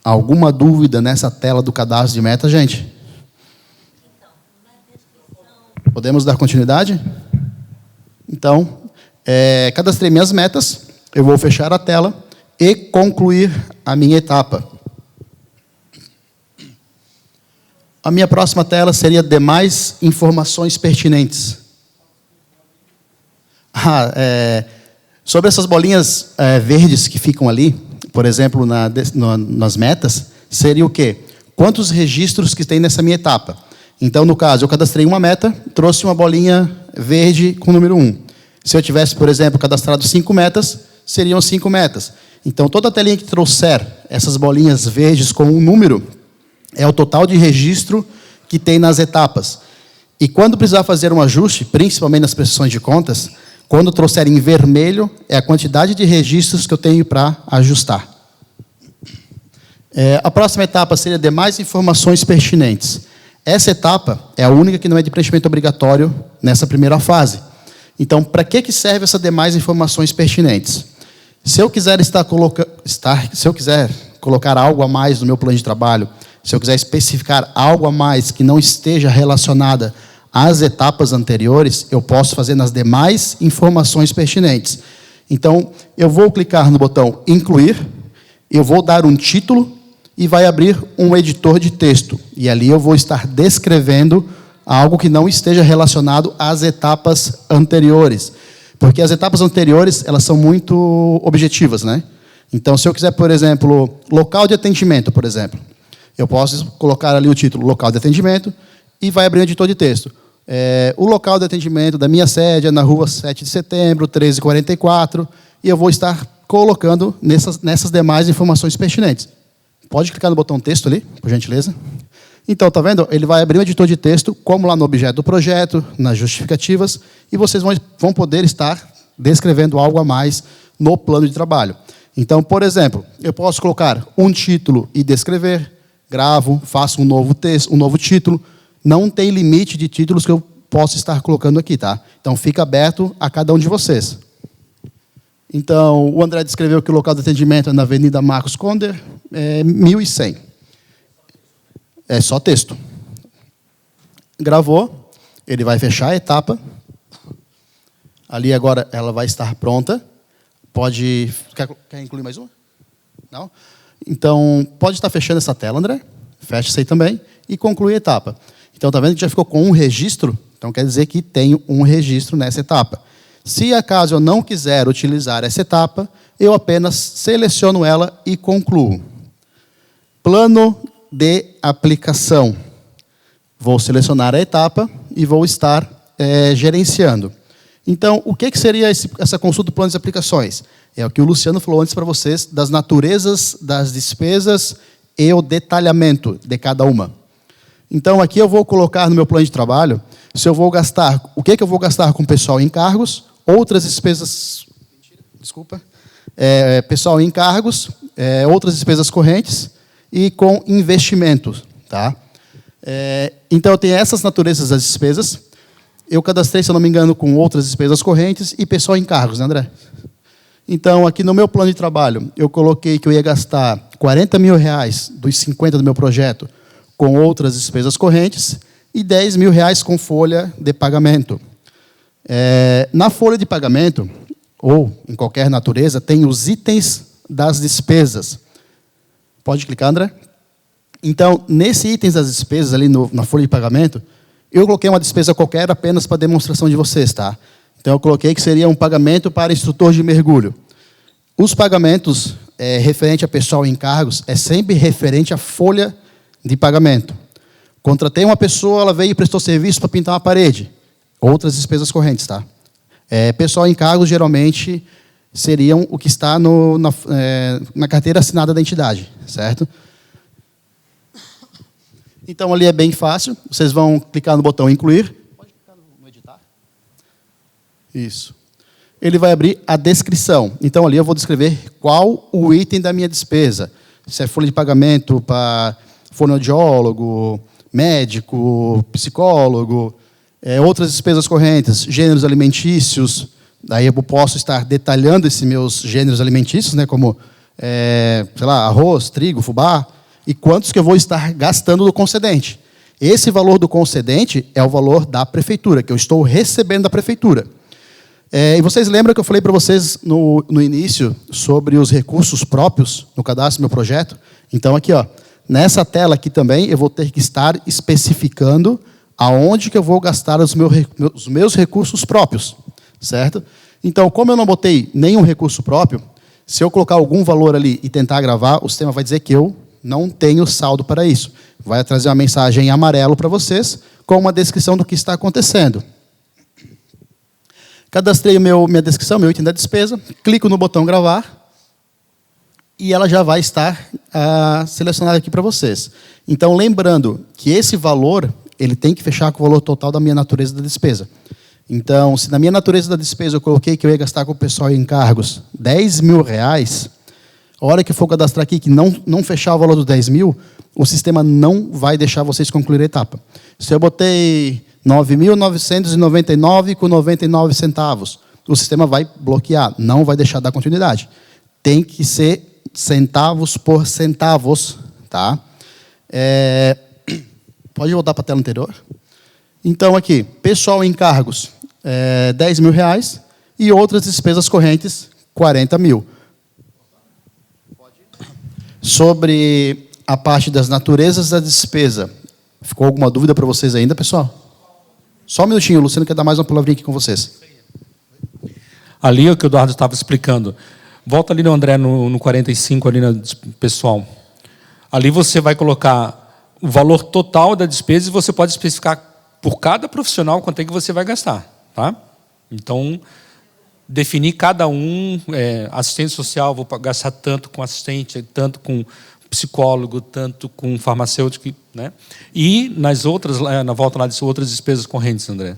Alguma dúvida nessa tela do cadastro de meta, gente? Podemos dar continuidade? Então, cadastrei minhas metas, eu vou fechar a tela e concluir a minha etapa. A minha próxima tela seria demais informações pertinentes. Sobre essas bolinhas verdes que ficam ali, por exemplo, nas metas, seria o quê? Quantos registros que tem nessa minha etapa? Então, no caso, eu cadastrei uma meta, trouxe uma bolinha verde com o número 1. Se eu tivesse, por exemplo, cadastrado 5 metas, seriam 5 metas. Então, toda a telinha que trouxer essas bolinhas verdes com um número é o total de registro que tem nas etapas. E quando precisar fazer um ajuste, principalmente nas prestações de contas, quando trouxer em vermelho, é a quantidade de registros que eu tenho para ajustar. A próxima etapa seria demais informações pertinentes. Essa etapa é a única que não é de preenchimento obrigatório nessa primeira fase. Então, para que serve essa demais informações pertinentes? Se eu quiser colocar algo a mais no meu plano de trabalho, se eu quiser especificar algo a mais que não esteja relacionada às etapas anteriores, eu posso fazer nas demais informações pertinentes. Então, eu vou clicar no botão incluir, eu vou dar um título e vai abrir um editor de texto. E ali eu vou estar descrevendo algo que não esteja relacionado às etapas anteriores. Porque as etapas anteriores, elas são muito objetivas, né? Então, se eu quiser, por exemplo, local de atendimento, por exemplo, eu posso colocar ali o título local de atendimento e vai abrir um editor de texto. O local de atendimento da minha sede é na rua 7 de setembro, 1344, e eu vou estar colocando nessas demais informações pertinentes. Pode clicar no botão texto ali, por gentileza. Então, tá vendo? Ele vai abrir um editor de texto, como lá no objeto do projeto, nas justificativas, e vocês vão poder estar descrevendo algo a mais no plano de trabalho. Então, por exemplo, eu posso colocar um título e descrever, gravo, faço um novo texto, um novo título. Não tem limite de títulos que eu posso estar colocando aqui, tá? Então, fica aberto a cada um de vocês. Então, o André descreveu que o local de atendimento é na Avenida Marcos Conder, 1100. É só texto. Gravou, ele vai fechar a etapa. Ali agora ela vai estar pronta. Pode... Quer incluir mais uma? Não? Então, pode estar fechando essa tela, André. Fecha isso aí também. E conclui a etapa. Então, está vendo que já ficou com um registro? Então, quer dizer que tenho um registro nessa etapa. Se acaso eu não quiser utilizar essa etapa, eu apenas seleciono ela e concluo. Plano de aplicação. Vou selecionar a etapa e vou estar gerenciando. Então, o que seria essa consulta do plano de aplicações? É o que o Luciano falou antes para vocês, das naturezas das despesas e o detalhamento de cada uma. Então, aqui eu vou colocar no meu plano de trabalho, se eu vou gastar, o que eu vou gastar com pessoal em encargos, outras despesas, pessoal em encargos, outras despesas correntes e com investimentos, tá? Então, eu tenho essas naturezas das despesas. eu cadastrei, se eu não me engano, com outras despesas correntes e pessoal em cargos, né, André? Então, aqui no meu plano de trabalho, eu coloquei que eu ia gastar R$40 mil dos 50 do meu projeto com outras despesas correntes e R$10 mil com folha de pagamento. Na folha de pagamento, ou em qualquer natureza, tem os itens das despesas. Pode clicar, André? Então, nesse itens das despesas, ali na folha de pagamento, eu coloquei uma despesa qualquer apenas para demonstração de vocês, tá? Então, eu coloquei que seria um pagamento para instrutor de mergulho. Os pagamentos referente a pessoal em encargos é sempre referente à folha de pagamento. Contratei uma pessoa, ela veio e prestou serviço para pintar uma parede. Outras despesas correntes, tá? Pessoal em encargos, geralmente, seriam o que está na carteira assinada da entidade, certo? Então, ali é bem fácil. Vocês vão clicar no botão incluir. Pode clicar no editar. Isso. Ele vai abrir a descrição. Então, ali eu vou descrever qual o item da minha despesa. Se é folha de pagamento para fonoaudiólogo, médico, psicólogo, outras despesas correntes, gêneros alimentícios. Daí eu posso estar detalhando esses meus gêneros alimentícios, né, como, sei lá, arroz, trigo, fubá, e quantos que eu vou estar gastando do concedente. Esse valor do concedente é o valor da prefeitura, que eu estou recebendo da prefeitura. E vocês lembram que eu falei para vocês no início sobre os recursos próprios no cadastro do meu projeto? Então, aqui, ó, nessa tela aqui também, eu vou ter que estar especificando aonde que eu vou gastar os meus recursos próprios, certo? Então, como eu não botei nenhum recurso próprio, se eu colocar algum valor ali e tentar gravar, o sistema vai dizer que eu não tenho saldo para isso. Vai trazer uma mensagem em amarelo para vocês, com uma descrição do que está acontecendo. Cadastrei minha descrição, meu item da despesa, clico no botão gravar, e ela já vai estar selecionada aqui para vocês. Então, lembrando que esse valor, ele tem que fechar com o valor total da minha natureza da despesa. Então, se na minha natureza da despesa eu coloquei que eu ia gastar com o pessoal em encargos R$10 mil, a hora que eu for cadastrar aqui, que não fechar o valor dos 10 mil, o sistema não vai deixar vocês concluir a etapa. Se eu botei 9.999 com 99 centavos, o sistema vai bloquear, não vai deixar dar continuidade. Tem que ser centavos por centavos, tá? Pode voltar para a tela anterior? Então, aqui, pessoal em encargos, R$10 mil, e outras despesas correntes, 40 mil. Sobre a parte das naturezas da despesa, ficou alguma dúvida para vocês ainda, pessoal? Só um minutinho, o Luciano quer dar mais uma palavrinha aqui com vocês. Ali é o que o Eduardo estava explicando. Volta ali no André, no 45, ali pessoal. Ali você vai colocar o valor total da despesa e você pode especificar por cada profissional quanto é que você vai gastar. Tá? Então, definir cada um, assistente social, vou gastar tanto com assistente, tanto com psicólogo, tanto com farmacêutico, né? E nas outras, na volta lá, de outras despesas correntes, André.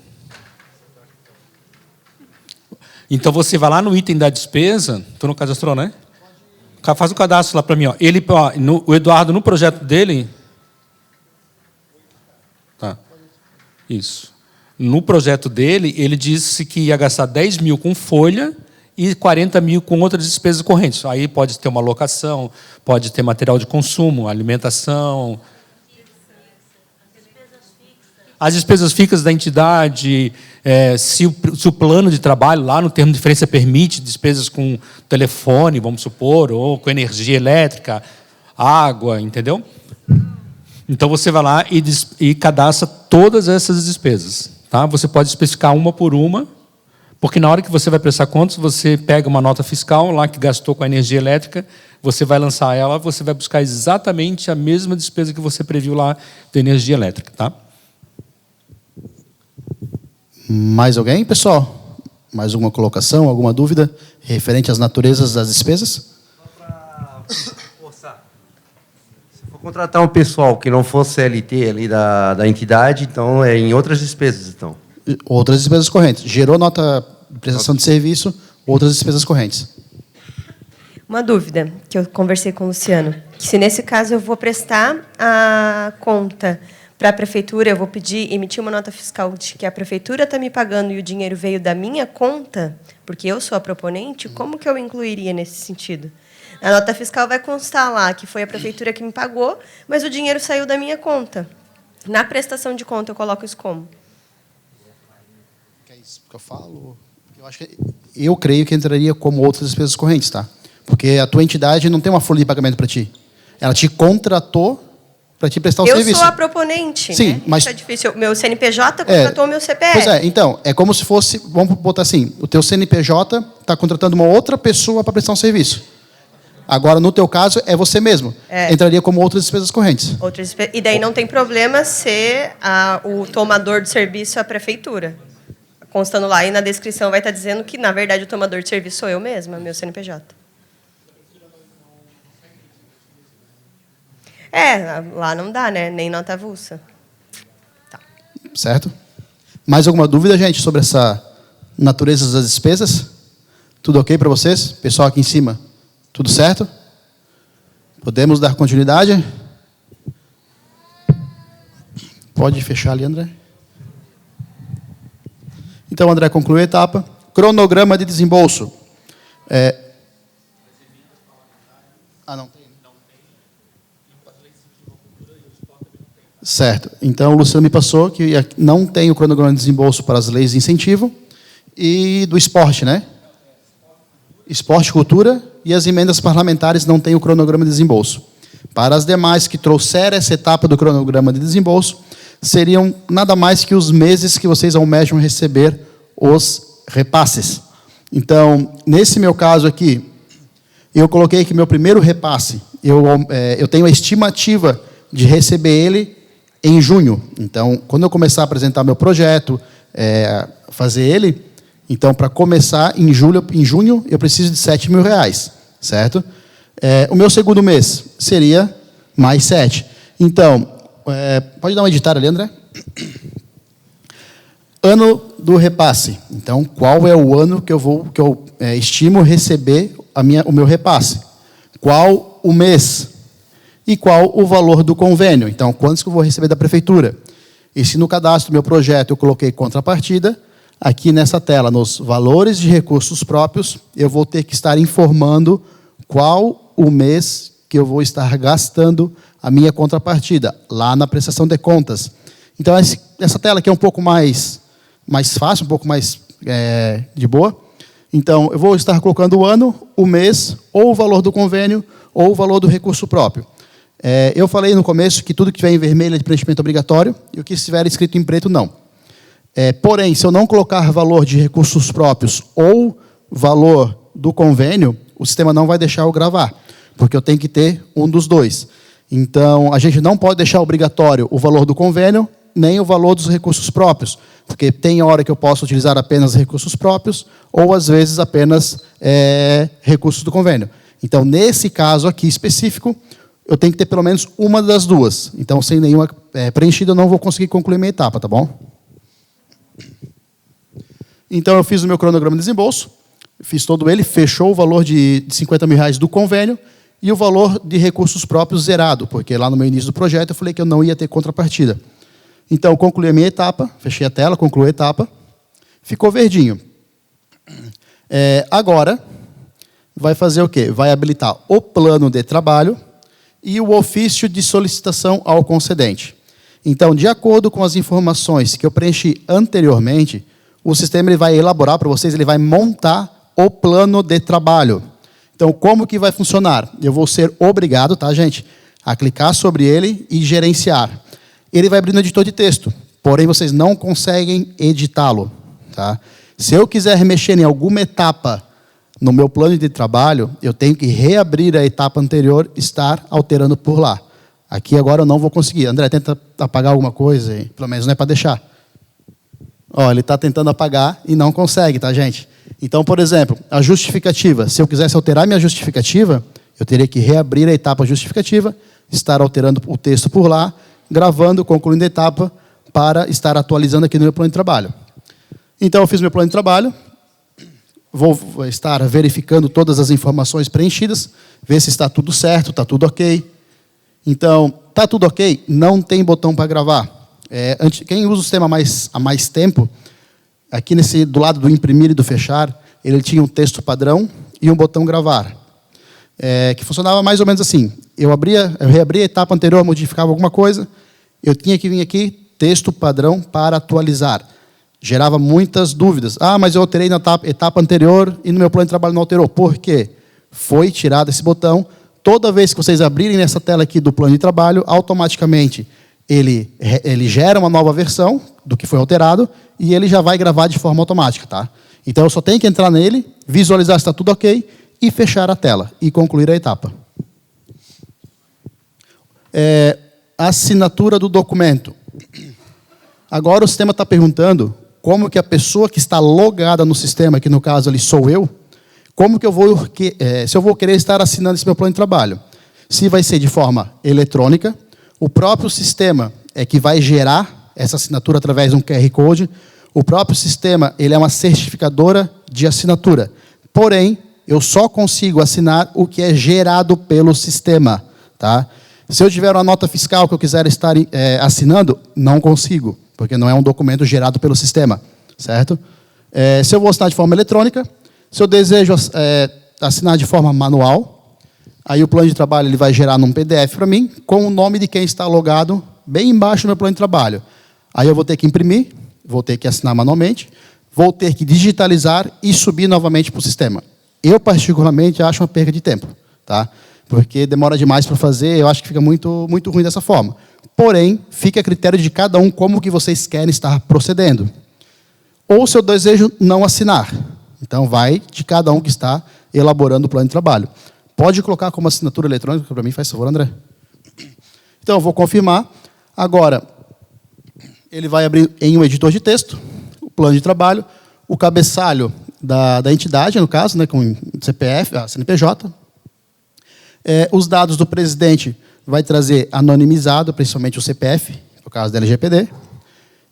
Então, você vai lá no item da despesa, tu não cadastrou, né? Faz o cadastro lá para mim. Ó. O Eduardo, no projeto dele... Tá. Isso. No projeto dele, ele disse que ia gastar 10 mil com folha e 40 mil com outras despesas correntes. Aí pode ter uma locação, pode ter material de consumo, alimentação. As despesas fixas da entidade, se o plano de trabalho, lá no termo de referência, permite despesas com telefone, vamos supor, ou com energia elétrica, água, entendeu? Então, você vai lá e cadastra todas essas despesas. Tá? Você pode especificar uma por uma, porque na hora que você vai prestar contas, você pega uma nota fiscal lá que gastou com a energia elétrica, você vai lançar ela, você vai buscar exatamente a mesma despesa que você previu lá de energia elétrica. Tá? Mais alguém, pessoal? Mais alguma colocação, alguma dúvida referente às naturezas das despesas? Só para forçar. Se for contratar um pessoal que não for CLT ali da entidade, então é em outras despesas, então. Outras despesas correntes. Gerou nota de prestação de serviço, outras despesas correntes. Uma dúvida que eu conversei com o Luciano, que se nesse caso eu vou prestar a conta para a prefeitura, eu vou emitir uma nota fiscal de que a prefeitura está me pagando e o dinheiro veio da minha conta, porque eu sou a proponente, como que eu incluiria nesse sentido? A nota fiscal vai constar lá que foi a prefeitura que me pagou, mas o dinheiro saiu da minha conta. Na prestação de conta, eu coloco isso como? É isso que eu falo? Eu creio que entraria como outras despesas correntes, tá? Porque a tua entidade não tem uma folha de pagamento para ti. Ela te contratou para te prestar o serviço. Eu sou a proponente, sim, né? mas isso é difícil. Meu CNPJ contratou o meu CPF. Pois é, então, é como se fosse, vamos botar assim, o teu CNPJ está contratando uma outra pessoa para prestar um serviço. Agora, no teu caso, é você mesmo. Entraria como outras despesas correntes. E daí não tem problema ser o tomador de serviço a prefeitura. Constando lá, e na descrição vai estar dizendo que, na verdade, o tomador de serviço sou eu mesma, meu CNPJ. Lá não dá, né? Nem nota avulsa. Tá. Certo? Mais alguma dúvida, gente, sobre essa natureza das despesas? Tudo ok para vocês? Pessoal aqui em cima, tudo certo? Podemos dar continuidade? Pode fechar ali, André. Então, André, concluiu a etapa. Cronograma de desembolso. Não tem. Certo. Então, o Luciano me passou que não tem o cronograma de desembolso para as leis de incentivo e do esporte, né? Esporte, cultura e as emendas parlamentares não têm o cronograma de desembolso. Para as demais que trouxeram essa etapa do cronograma de desembolso, seriam nada mais que os meses que vocês almejam receber os repasses. Então, nesse meu caso aqui, eu coloquei que meu primeiro repasse, eu tenho a estimativa de receber ele em junho. Então, quando eu começar a apresentar meu projeto, fazer ele, então, para começar, em junho, eu preciso de R$7.000, certo? O meu segundo mês seria mais 7. Então, pode dar uma editada ali, André? Ano do repasse. Então, qual é o ano que eu estimo receber o meu repasse? Qual o mês? E qual o valor do convênio? Então, quantos que eu vou receber da prefeitura? E se no cadastro do meu projeto eu coloquei contrapartida, aqui nessa tela, nos valores de recursos próprios, eu vou ter que estar informando qual o mês que eu vou estar gastando a minha contrapartida, lá na prestação de contas. Então, essa tela aqui é um pouco mais fácil, um pouco mais de boa. Então, eu vou estar colocando o ano, o mês, ou o valor do convênio, ou o valor do recurso próprio. Eu falei no começo que tudo que tiver em vermelho é de preenchimento obrigatório, e o que estiver escrito em preto, não. Porém, se eu não colocar valor de recursos próprios ou valor do convênio, o sistema não vai deixar eu gravar, porque eu tenho que ter um dos dois. Então, a gente não pode deixar obrigatório o valor do convênio, nem o valor dos recursos próprios, porque tem hora que eu posso utilizar apenas recursos próprios, ou, às vezes, apenas recursos do convênio. Então, nesse caso aqui específico, eu tenho que ter pelo menos uma das duas. Então, sem nenhuma preenchida, eu não vou conseguir concluir minha etapa, tá bom? Então, eu fiz o meu cronograma de desembolso, fiz todo ele, fechou o valor de R$50.000 do convênio e o valor de recursos próprios zerado, porque lá no meu início do projeto eu falei que eu não ia ter contrapartida. Então, concluí a minha etapa, fechei a tela, concluí a etapa, ficou verdinho. Agora, vai fazer o quê? Vai habilitar o plano de trabalho e o ofício de solicitação ao concedente. Então, de acordo com as informações que eu preenchi anteriormente, o sistema ele vai elaborar para vocês, ele vai montar o plano de trabalho. Então, como que vai funcionar? Eu vou ser obrigado, tá, gente, a clicar sobre ele e gerenciar. Ele vai abrir no editor de texto, porém, vocês não conseguem editá-lo, tá? Se eu quiser mexer em alguma etapa no meu plano de trabalho, eu tenho que reabrir a etapa anterior e estar alterando por lá. Aqui agora eu não vou conseguir. André, tenta apagar alguma coisa, aí. Pelo menos não é para deixar. Ele está tentando apagar e não consegue, tá, gente? Então, por exemplo, a justificativa. Se eu quisesse alterar minha justificativa, eu teria que reabrir a etapa justificativa, estar alterando o texto por lá, gravando, concluindo a etapa, para estar atualizando aqui no meu plano de trabalho. Então, eu fiz meu plano de trabalho, vou estar verificando todas as informações preenchidas, ver se está tudo certo, está tudo ok. Então, tá tudo ok? Não tem botão para gravar. Quem usa o sistema há mais tempo, aqui do lado do imprimir e do fechar, ele tinha um texto padrão e um botão gravar, que funcionava mais ou menos assim. Eu reabria a etapa anterior, modificava alguma coisa, eu tinha que vir aqui, texto padrão para atualizar. Gerava muitas dúvidas. Mas eu alterei na etapa anterior e no meu plano de trabalho não alterou. Por quê? Foi tirado esse botão. Toda vez que vocês abrirem nessa tela aqui do plano de trabalho, automaticamente ele gera uma nova versão do que foi alterado e ele já vai gravar de forma automática, tá? Então, eu só tenho que entrar nele, visualizar se está tudo ok e fechar a tela e concluir a etapa. Assinatura do documento. Agora o sistema está perguntando como que a pessoa que está logada no sistema, que no caso ali sou eu, como que se eu vou querer estar assinando esse meu plano de trabalho. Se vai ser de forma eletrônica, o próprio sistema é que vai gerar essa assinatura através de um QR Code. O próprio sistema ele é uma certificadora de assinatura. Porém, eu só consigo assinar o que é gerado pelo sistema. Tá? Se eu tiver uma nota fiscal que eu quiser estar assinando, não consigo, porque não é um documento gerado pelo sistema. Certo? Se eu vou assinar de forma eletrônica, se eu desejo assinar de forma manual, aí o plano de trabalho ele vai gerar num PDF para mim, com o nome de quem está logado bem embaixo do meu plano de trabalho. Aí eu vou ter que imprimir, vou ter que assinar manualmente, vou ter que digitalizar e subir novamente para o sistema. Eu, particularmente, acho uma perda de tempo, tá? Porque demora demais para fazer, eu acho que fica muito, muito ruim dessa forma. Porém, fica a critério de cada um como que vocês querem estar procedendo. Ou se eu desejo não assinar. Então, vai de cada um que está elaborando o plano de trabalho. Pode colocar como assinatura eletrônica para mim, faz favor, André. Então, eu vou confirmar. Agora, ele vai abrir em um editor de texto, o plano de trabalho, o cabeçalho da entidade, no caso, né, com CPF, CNPJ. Os dados do presidente vai trazer anonimizado, principalmente o CPF, no caso da LGPD,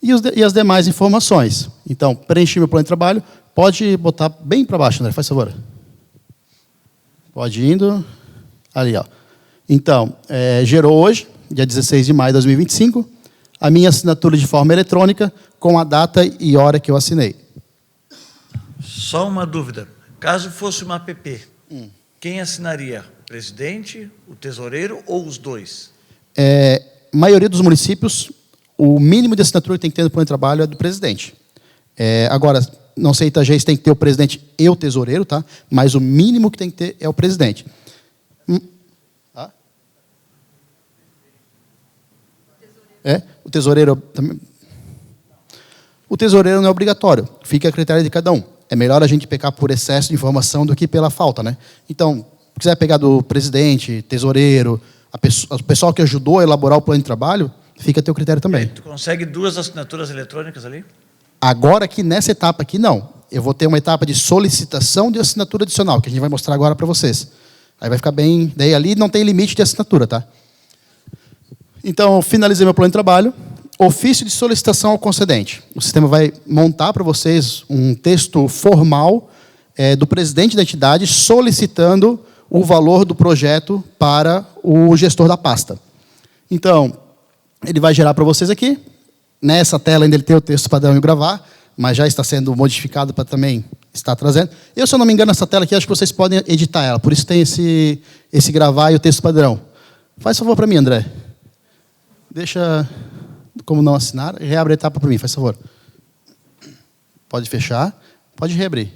e as demais informações. Então, preenchi meu plano de trabalho. Pode botar bem para baixo, André, faz favor. Pode ir indo. Ali, ó. Então, gerou hoje, dia 16 de maio de 2025, a minha assinatura de forma eletrônica com a data e hora que eu assinei. Só uma dúvida. Caso fosse uma APP, quem assinaria? O presidente, o tesoureiro ou os dois? Maioria dos municípios, o mínimo de assinatura que tem que ter no plano de trabalho é do presidente. Agora, não sei, Itajaí, tem que ter o presidente e o tesoureiro, tá? Mas o mínimo que tem que ter é o presidente. O tesoureiro também. O tesoureiro não é obrigatório, fica a critério de cada um. É melhor a gente pecar por excesso de informação do que pela falta, né? Então, se quiser pegar do presidente, tesoureiro, o pessoal que ajudou a elaborar o plano de trabalho, fica a teu critério também. Tu consegue 2 assinaturas eletrônicas ali? Agora, aqui nessa etapa aqui, não. Eu vou ter uma etapa de solicitação de assinatura adicional, que a gente vai mostrar agora para vocês. Aí vai ficar bem... Daí ali não tem limite de assinatura, tá? Então, finalizei meu plano de trabalho. Ofício de solicitação ao concedente. O sistema vai montar para vocês um texto formal do presidente da entidade solicitando o valor do projeto para o gestor da pasta. Então, ele vai gerar para vocês aqui. Nessa tela ainda ele tem o texto padrão e gravar, mas já está sendo modificado para também estar trazendo. Eu, se eu não me engano, essa tela aqui, acho que vocês podem editar ela. Por isso tem esse gravar e o texto padrão. Faz favor para mim, André. Deixa como não assinar, reabre a etapa para mim, faz favor. Pode fechar, pode reabrir.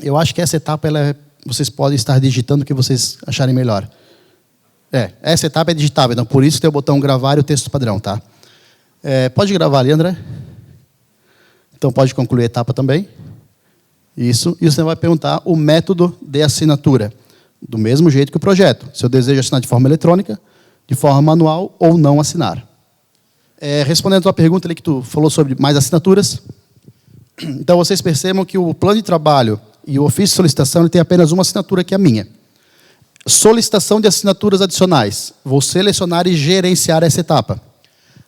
Eu acho que essa etapa, vocês podem estar digitando o que vocês acharem melhor. Essa etapa é digitável, então por isso tem o botão gravar e o texto padrão, tá? Pode gravar ali, André. Então pode concluir a etapa também. Isso, e você vai perguntar o método de assinatura. Do mesmo jeito que o projeto. Se eu desejo assinar de forma eletrônica, de forma manual ou não assinar. Respondendo a tua pergunta ali que tu falou sobre mais assinaturas, então vocês percebam que o plano de trabalho e o ofício de solicitação ele tem apenas uma assinatura, que é a minha. Solicitação de assinaturas adicionais. Vou selecionar e gerenciar essa etapa.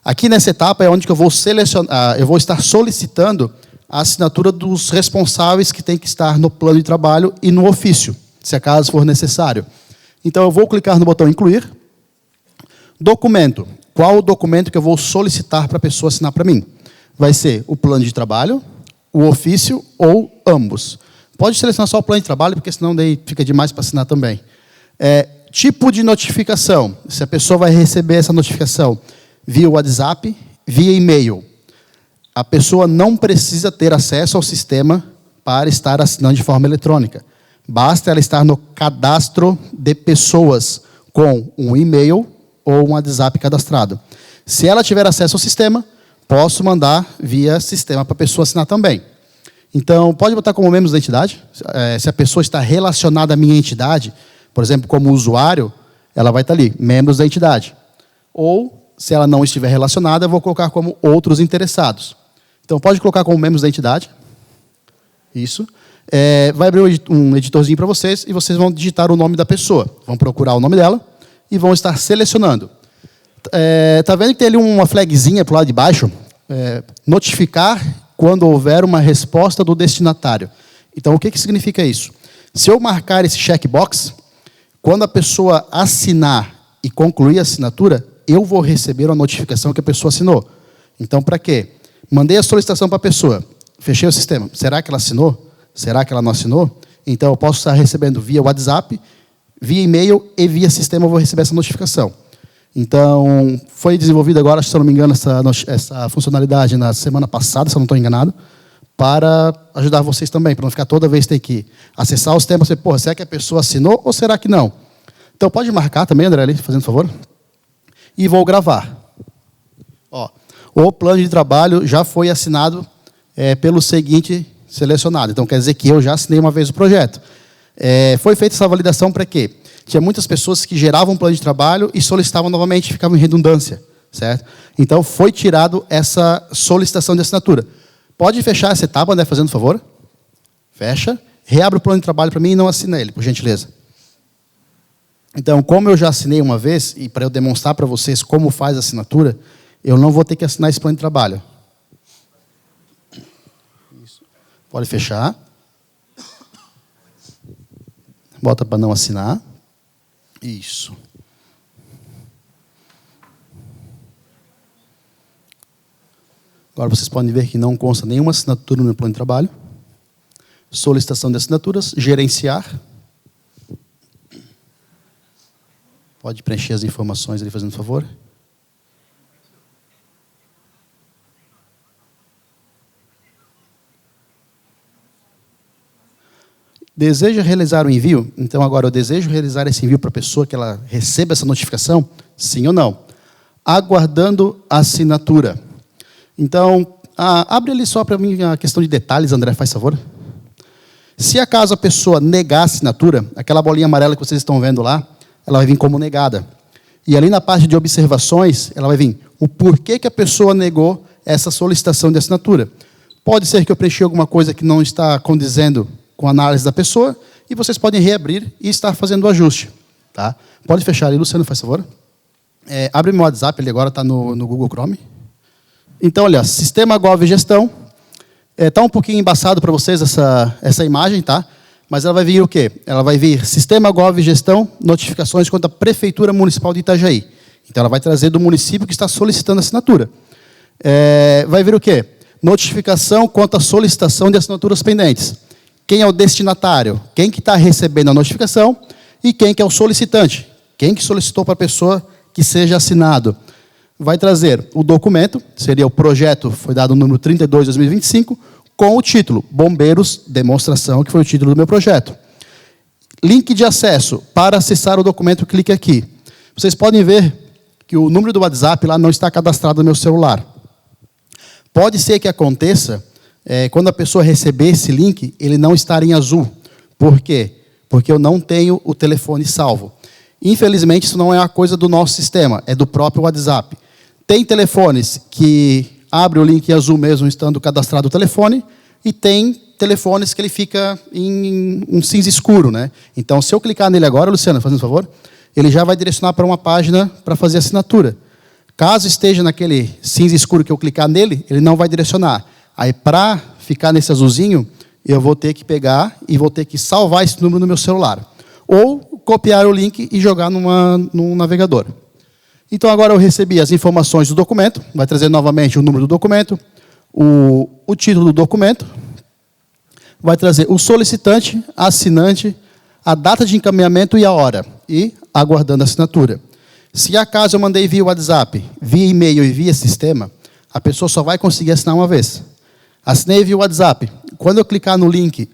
Aqui nessa etapa é onde que eu vou selecionar, eu vou estar solicitando a assinatura dos responsáveis que tem que estar no plano de trabalho e no ofício. se acaso for necessário. Então, eu vou clicar no botão incluir. Documento. Qual o documento que eu vou solicitar para a pessoa assinar para mim? Vai ser o plano de trabalho, o ofício ou ambos. Pode selecionar só o plano de trabalho, porque senão daí fica demais para assinar também. Tipo de notificação. Se a pessoa vai receber essa notificação via WhatsApp, via e-mail. A pessoa não precisa ter acesso ao sistema para estar assinando de forma eletrônica. Basta ela estar no cadastro de pessoas com um e-mail ou um WhatsApp cadastrado. Se ela tiver acesso ao sistema, posso mandar via sistema para a pessoa assinar também. Então, pode botar como membros da entidade. Se a pessoa está relacionada à minha entidade, por exemplo, como usuário, ela vai estar ali, membros da entidade. Ou, se ela não estiver relacionada, eu vou colocar como outros interessados. Então, pode colocar como membros da entidade. Isso. Vai abrir um editorzinho para vocês e vocês vão digitar o nome da pessoa. Vão procurar o nome dela e vão estar selecionando. Está vendo que tem ali uma flagzinha para o lado de baixo? Notificar quando houver uma resposta do destinatário. Então, o que significa isso? Se eu marcar esse checkbox, quando a pessoa assinar e concluir a assinatura, eu vou receber a notificação que a pessoa assinou. Então, para quê? Mandei a solicitação para a pessoa, fechei o sistema. Será que ela assinou? Será que ela não assinou? Então, eu posso estar recebendo via WhatsApp, via e-mail e via sistema eu vou receber essa notificação. Então, foi desenvolvida agora, se eu não me engano, essa funcionalidade na semana passada, se eu não estou enganado, para ajudar vocês também, para não ficar toda vez ter que acessar o sistema e dizer, pô, será que a pessoa assinou ou será que não? Então, pode marcar também, André, ali, fazendo favor. E vou gravar. Ó, o plano de trabalho já foi assinado pelo seguinte selecionado. Então, quer dizer que eu já assinei uma vez o projeto. Foi feita essa validação para quê? Tinha muitas pessoas que geravam um plano de trabalho e solicitavam novamente, ficavam em redundância, certo? Então, foi tirado essa solicitação de assinatura. Pode fechar essa etapa, André, fazendo favor? Fecha. Reabre o plano de trabalho para mim e não assina ele, por gentileza. Então, como eu já assinei uma vez, e para eu demonstrar para vocês como faz a assinatura, eu não vou ter que assinar esse plano de trabalho. Isso. Pode fechar. Bota para não assinar. Isso. Agora vocês podem ver que não consta nenhuma assinatura no meu plano de trabalho. Solicitação de assinaturas, gerenciar. Pode preencher as informações ali, fazendo favor. Deseja realizar o envio? Então, agora eu desejo realizar esse envio para a pessoa que ela receba essa notificação? Sim ou não? Aguardando a assinatura. Então, abre ali só para mim a questão de detalhes, André, faz favor. Se acaso a pessoa negar a assinatura, aquela bolinha amarela que vocês estão vendo lá, ela vai vir como negada. E ali na parte de observações, ela vai vir o porquê que a pessoa negou essa solicitação de assinatura. Pode ser que eu preenchi alguma coisa que não está condizendo com a análise da pessoa, e vocês podem reabrir e estar fazendo o ajuste. Tá? Pode fechar ali, Luciano, faz favor. Abre meu WhatsApp, ele agora está no Google Chrome. Então, olha, Sistema Gov Gestão. Está um pouquinho embaçado para vocês essa imagem, tá? Mas ela vai vir o quê? Ela vai vir Sistema Gov Gestão, notificações quanto à Prefeitura Municipal de Itajaí. Então, ela vai trazer do município que está solicitando a assinatura. Vai vir o quê? Notificação quanto à solicitação de assinaturas pendentes. Quem é o destinatário? Quem que está recebendo a notificação? E quem que é o solicitante? Quem que solicitou para a pessoa que seja assinado? Vai trazer o documento, seria o projeto, foi dado o número 32 de 2025, com o título Bombeiros Demonstração, que foi o título do meu projeto. Link de acesso. Para acessar o documento, clique aqui. Vocês podem ver que o número do WhatsApp lá não está cadastrado no meu celular. Pode ser que aconteça, quando a pessoa receber esse link, ele não estar em azul. Por quê? Porque eu não tenho o telefone salvo. Infelizmente, isso não é uma coisa do nosso sistema, é do próprio WhatsApp. Tem telefones que abrem o link em azul mesmo, estando cadastrado o telefone, e tem telefones que ele fica em um cinza escuro, né? Então, se eu clicar nele agora, Luciana, fazendo favor, ele já vai direcionar para uma página para fazer assinatura. Caso esteja naquele cinza escuro que eu clicar nele, ele não vai direcionar. Aí, para ficar nesse azulzinho, eu vou ter que pegar e vou ter que salvar esse número no meu celular. ou copiar o link e jogar num navegador. Então, agora eu recebi as informações do documento, vai trazer novamente o número do documento, o título do documento, vai trazer o solicitante, a assinante, a data de encaminhamento e a hora, e aguardando a assinatura. Se acaso eu mandei via WhatsApp, via e-mail e via sistema, a pessoa só vai conseguir assinar uma vez. Assinei via WhatsApp. Quando eu clicar no link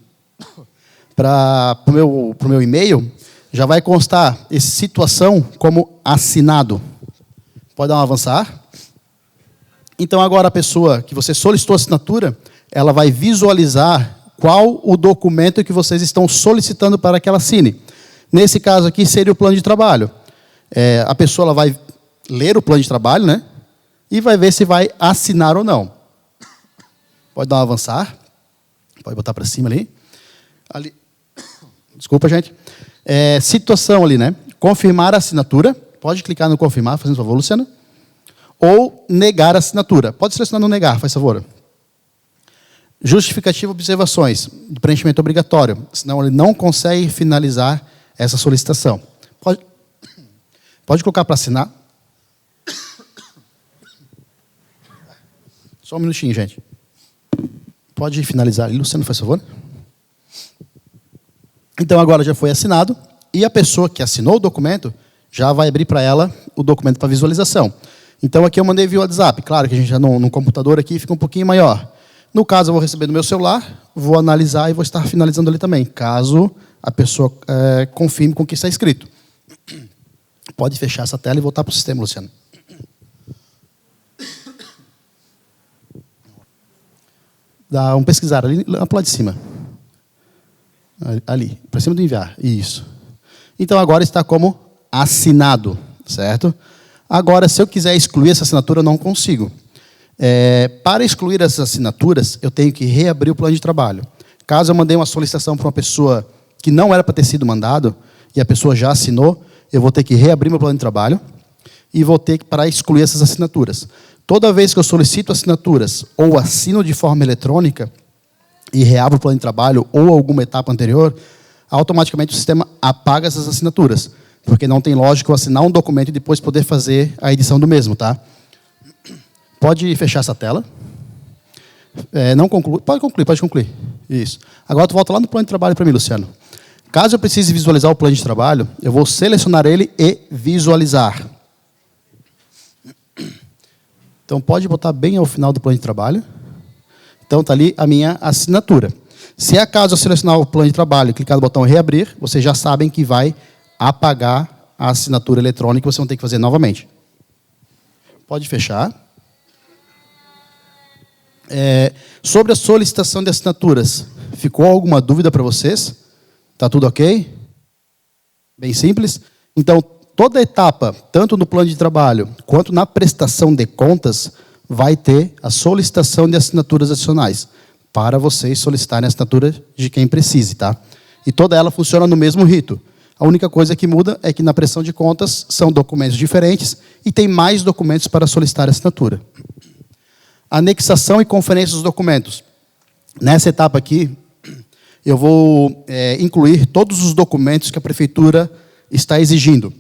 para o meu e-mail, já vai constar essa situação como assinado. Pode dar um avançar? Então, agora a pessoa que você solicitou a assinatura, ela vai visualizar qual o documento que vocês estão solicitando para que ela assine. Nesse caso aqui, seria o plano de trabalho. A pessoa ela vai ler o plano de trabalho, né? E vai ver se vai assinar ou não. Pode dar um avançar. Pode botar para cima ali. Desculpa, gente. Situação ali, né? Confirmar a assinatura. Pode clicar no confirmar, fazendo favor, Luciana. Ou negar a assinatura. Pode selecionar no negar, faz favor. Justificativa observações, de preenchimento obrigatório, senão ele não consegue finalizar essa solicitação. Pode colocar para assinar. Só um minutinho, gente. Pode finalizar ali, Luciano, faz favor. Então, agora já foi assinado, e a pessoa que assinou o documento já vai abrir para ela o documento para visualização. Então, aqui eu mandei via WhatsApp. Claro que a gente já no computador aqui fica um pouquinho maior. No caso, eu vou receber no meu celular, vou analisar e vou estar finalizando ali também, caso a pessoa confirme com o que está escrito. Pode fechar essa tela e voltar para o sistema, Luciano. Dá um pesquisar ali, lá para lá de cima. Ali, para cima do enviar. Isso. Então, agora está como assinado, certo? Agora, se eu quiser excluir essa assinatura, eu não consigo. Para excluir essas assinaturas, eu tenho que reabrir o plano de trabalho. Caso eu mandei uma solicitação para uma pessoa que não era para ter sido mandado, e a pessoa já assinou, eu vou ter que reabrir meu plano de trabalho e vou ter que para excluir essas assinaturas. Toda vez que eu solicito assinaturas ou assino de forma eletrônica e reabro o plano de trabalho ou alguma etapa anterior, automaticamente o sistema apaga essas assinaturas, porque não tem lógica eu assinar um documento e depois poder fazer a edição do mesmo, tá? Pode fechar essa tela. Não conclui. Pode concluir. Isso. Agora tu volta lá no plano de trabalho para mim, Luciano. Caso eu precise visualizar o plano de trabalho, eu vou selecionar ele e visualizar. Então, pode botar bem ao final do plano de trabalho. Então, está ali a minha assinatura. Se acaso eu selecionar o plano de trabalho e clicar no botão reabrir, vocês já sabem que vai apagar a assinatura eletrônica e vocês vão ter que fazer novamente. Pode fechar. Sobre a solicitação de assinaturas, ficou alguma dúvida para vocês? Está tudo ok? Bem simples. Então, toda etapa, tanto no plano de trabalho quanto na prestação de contas, vai ter a solicitação de assinaturas adicionais, para vocês solicitarem a assinatura de quem precise, tá? E toda ela funciona no mesmo rito. A única coisa que muda é que na prestação de contas são documentos diferentes e tem mais documentos para solicitar a assinatura. Anexação e conferência dos documentos. Nessa etapa aqui, eu vou incluir todos os documentos que a prefeitura está exigindo.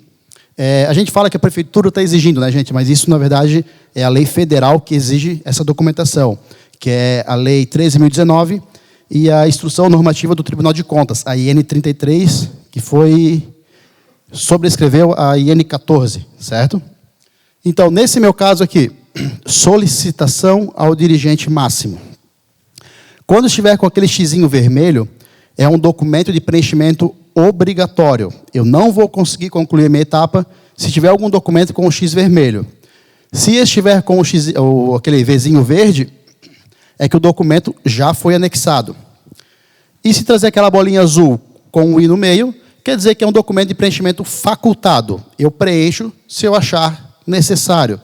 A gente fala que a prefeitura está exigindo, né, gente? Mas isso, na verdade, é a lei federal que exige essa documentação, que é a Lei 13.019 e a Instrução Normativa do Tribunal de Contas, a IN 33, que sobrescreveu a IN 14, certo? Então, nesse meu caso aqui, solicitação ao dirigente máximo. Quando estiver com aquele xizinho vermelho, é um documento de preenchimento obrigatório. Eu não vou conseguir concluir a minha etapa se tiver algum documento com o X vermelho. Se estiver com aquele Vzinho verde, é que o documento já foi anexado. E se trazer aquela bolinha azul com o I no meio, quer dizer que é um documento de preenchimento facultado. Eu preencho se eu achar necessário.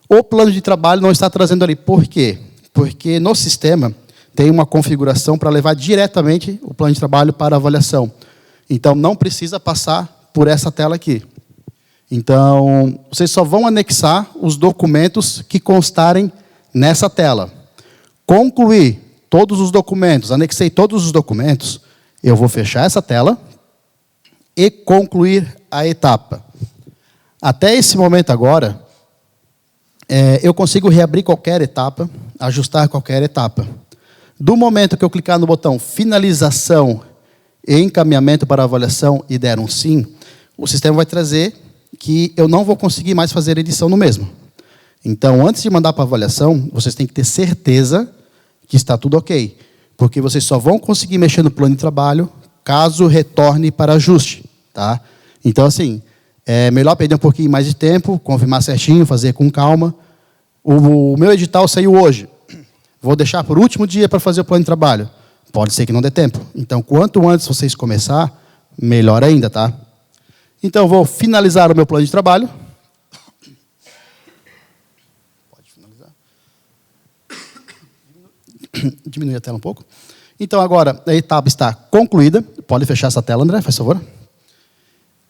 O plano de trabalho não está trazendo ali. Por quê? Porque no sistema tem uma configuração para levar diretamente o plano de trabalho para avaliação. Então, não precisa passar por essa tela aqui. Então, vocês só vão anexar os documentos que constarem nessa tela. Concluir todos os documentos, anexei todos os documentos, eu vou fechar essa tela e concluir a etapa. Até esse momento agora, eu consigo reabrir qualquer etapa, ajustar qualquer etapa. Do momento que eu clicar no botão finalização e encaminhamento para avaliação e der um sim, o sistema vai trazer que eu não vou conseguir mais fazer edição no mesmo. Então, antes de mandar para avaliação, vocês têm que ter certeza que está tudo ok. Porque vocês só vão conseguir mexer no plano de trabalho caso retorne para ajuste. Tá? Então, assim, é melhor perder um pouquinho mais de tempo, confirmar certinho, fazer com calma. O meu edital saiu hoje. Vou deixar por último dia para fazer o plano de trabalho. Pode ser que não dê tempo. Então, quanto antes vocês começar, melhor ainda, tá? Então, vou finalizar o meu plano de trabalho. Pode finalizar. Diminuir a tela um pouco. Então, agora, a etapa está concluída. Pode fechar essa tela, André, faz favor.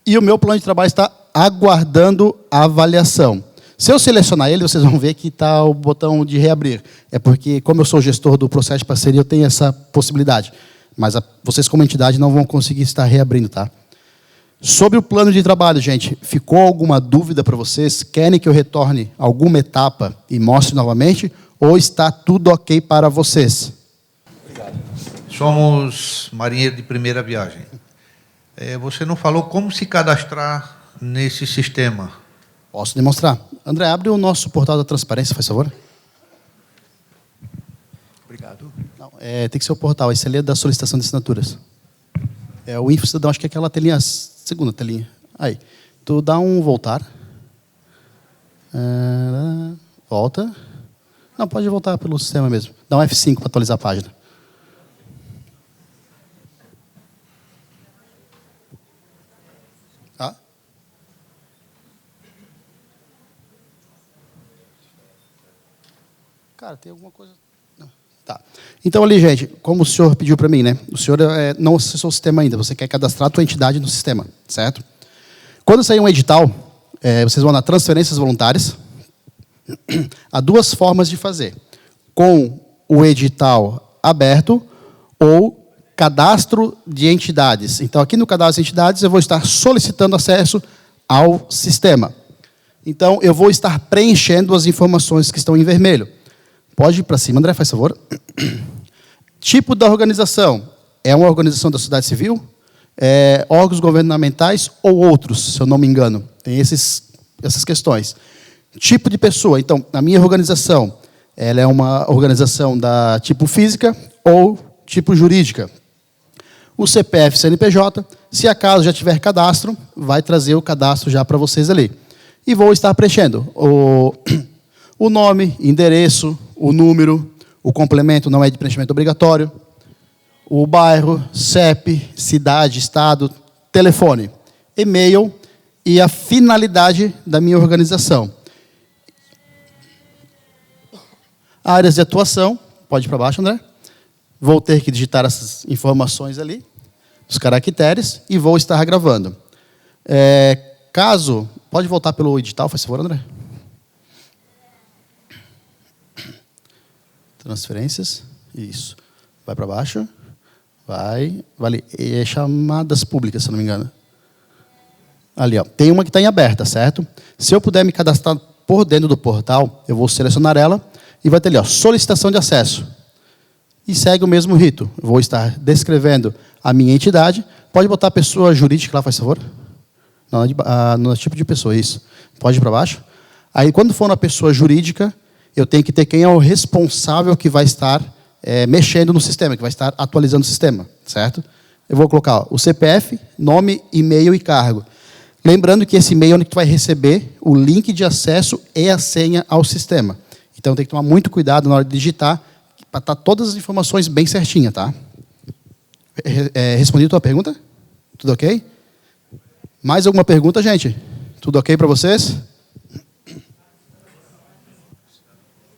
E o meu plano de trabalho está aguardando a avaliação. Se eu selecionar ele, vocês vão ver que está o botão de reabrir. É porque, como eu sou gestor do processo de parceria, eu tenho essa possibilidade. Mas vocês, como entidade, não vão conseguir estar reabrindo, tá? Sobre o plano de trabalho, gente, ficou alguma dúvida para vocês? Querem que eu retorne alguma etapa e mostre novamente? Ou está tudo ok para vocês? Obrigado. Somos marinheiros de primeira viagem. Você não falou como se cadastrar nesse sistema. Posso demonstrar. André, abre o nosso portal da transparência, faz favor. Obrigado. Não, tem que ser o portal. Esse ali é da solicitação de assinaturas. O InfoCidadão, acho que é aquela telinha, segunda telinha. Aí. Tu dá um voltar. Volta. Não, pode voltar pelo sistema mesmo. Dá um F5 para atualizar a página. Tá? Cara, tem alguma coisa... Não. Tá. Então, ali, gente, como o senhor pediu para mim, né? O senhor não acessou o sistema ainda. Você quer cadastrar a tua entidade no sistema, certo? Quando sair um edital, vocês vão na transferências voluntárias. Há duas formas de fazer. Com o edital aberto ou cadastro de entidades. Então, aqui no cadastro de entidades, eu vou estar solicitando acesso ao sistema. Então, eu vou estar preenchendo as informações que estão em vermelho. Pode ir para cima, André, faz favor. Tipo da organização. É uma organização da sociedade civil? Órgãos governamentais ou outros, se eu não me engano. Tem essas questões. Tipo de pessoa. Então, a minha organização, ela é uma organização da tipo física ou tipo jurídica. O CPF, CNPJ, se acaso já tiver cadastro, vai trazer o cadastro já para vocês ali. E vou estar preenchendo o nome, endereço, o número, o complemento não é de preenchimento obrigatório, o bairro, CEP, cidade, estado, telefone, e-mail e a finalidade da minha organização. Áreas de atuação, pode ir para baixo, André. Vou ter que digitar essas informações ali, os caracteres, e vou estar gravando. Caso... Pode voltar pelo edital, faz favor, André. Transferências. Isso. Vai para baixo. Vai ali. É chamadas públicas, se não me engano. Ali, ó. Tem uma que está em aberta, certo? Se eu puder me cadastrar por dentro do portal, eu vou selecionar ela e vai ter ali, ó, solicitação de acesso. E segue o mesmo rito. Eu vou estar descrevendo a minha entidade. Pode botar a pessoa jurídica lá, faz favor. Não, no tipo de pessoa, isso. Pode ir para baixo. Aí, quando for na pessoa jurídica, eu tenho que ter quem é o responsável que vai estar mexendo no sistema, que vai estar atualizando o sistema, certo? Eu vou colocar o CPF, nome, e-mail e cargo. Lembrando que esse e-mail é onde tu vai receber o link de acesso e a senha ao sistema. Então, tem que tomar muito cuidado na hora de digitar, para estar todas as informações bem certinhas, tá? Respondi a tua pergunta? Tudo ok? Mais alguma pergunta, gente? Tudo ok para vocês?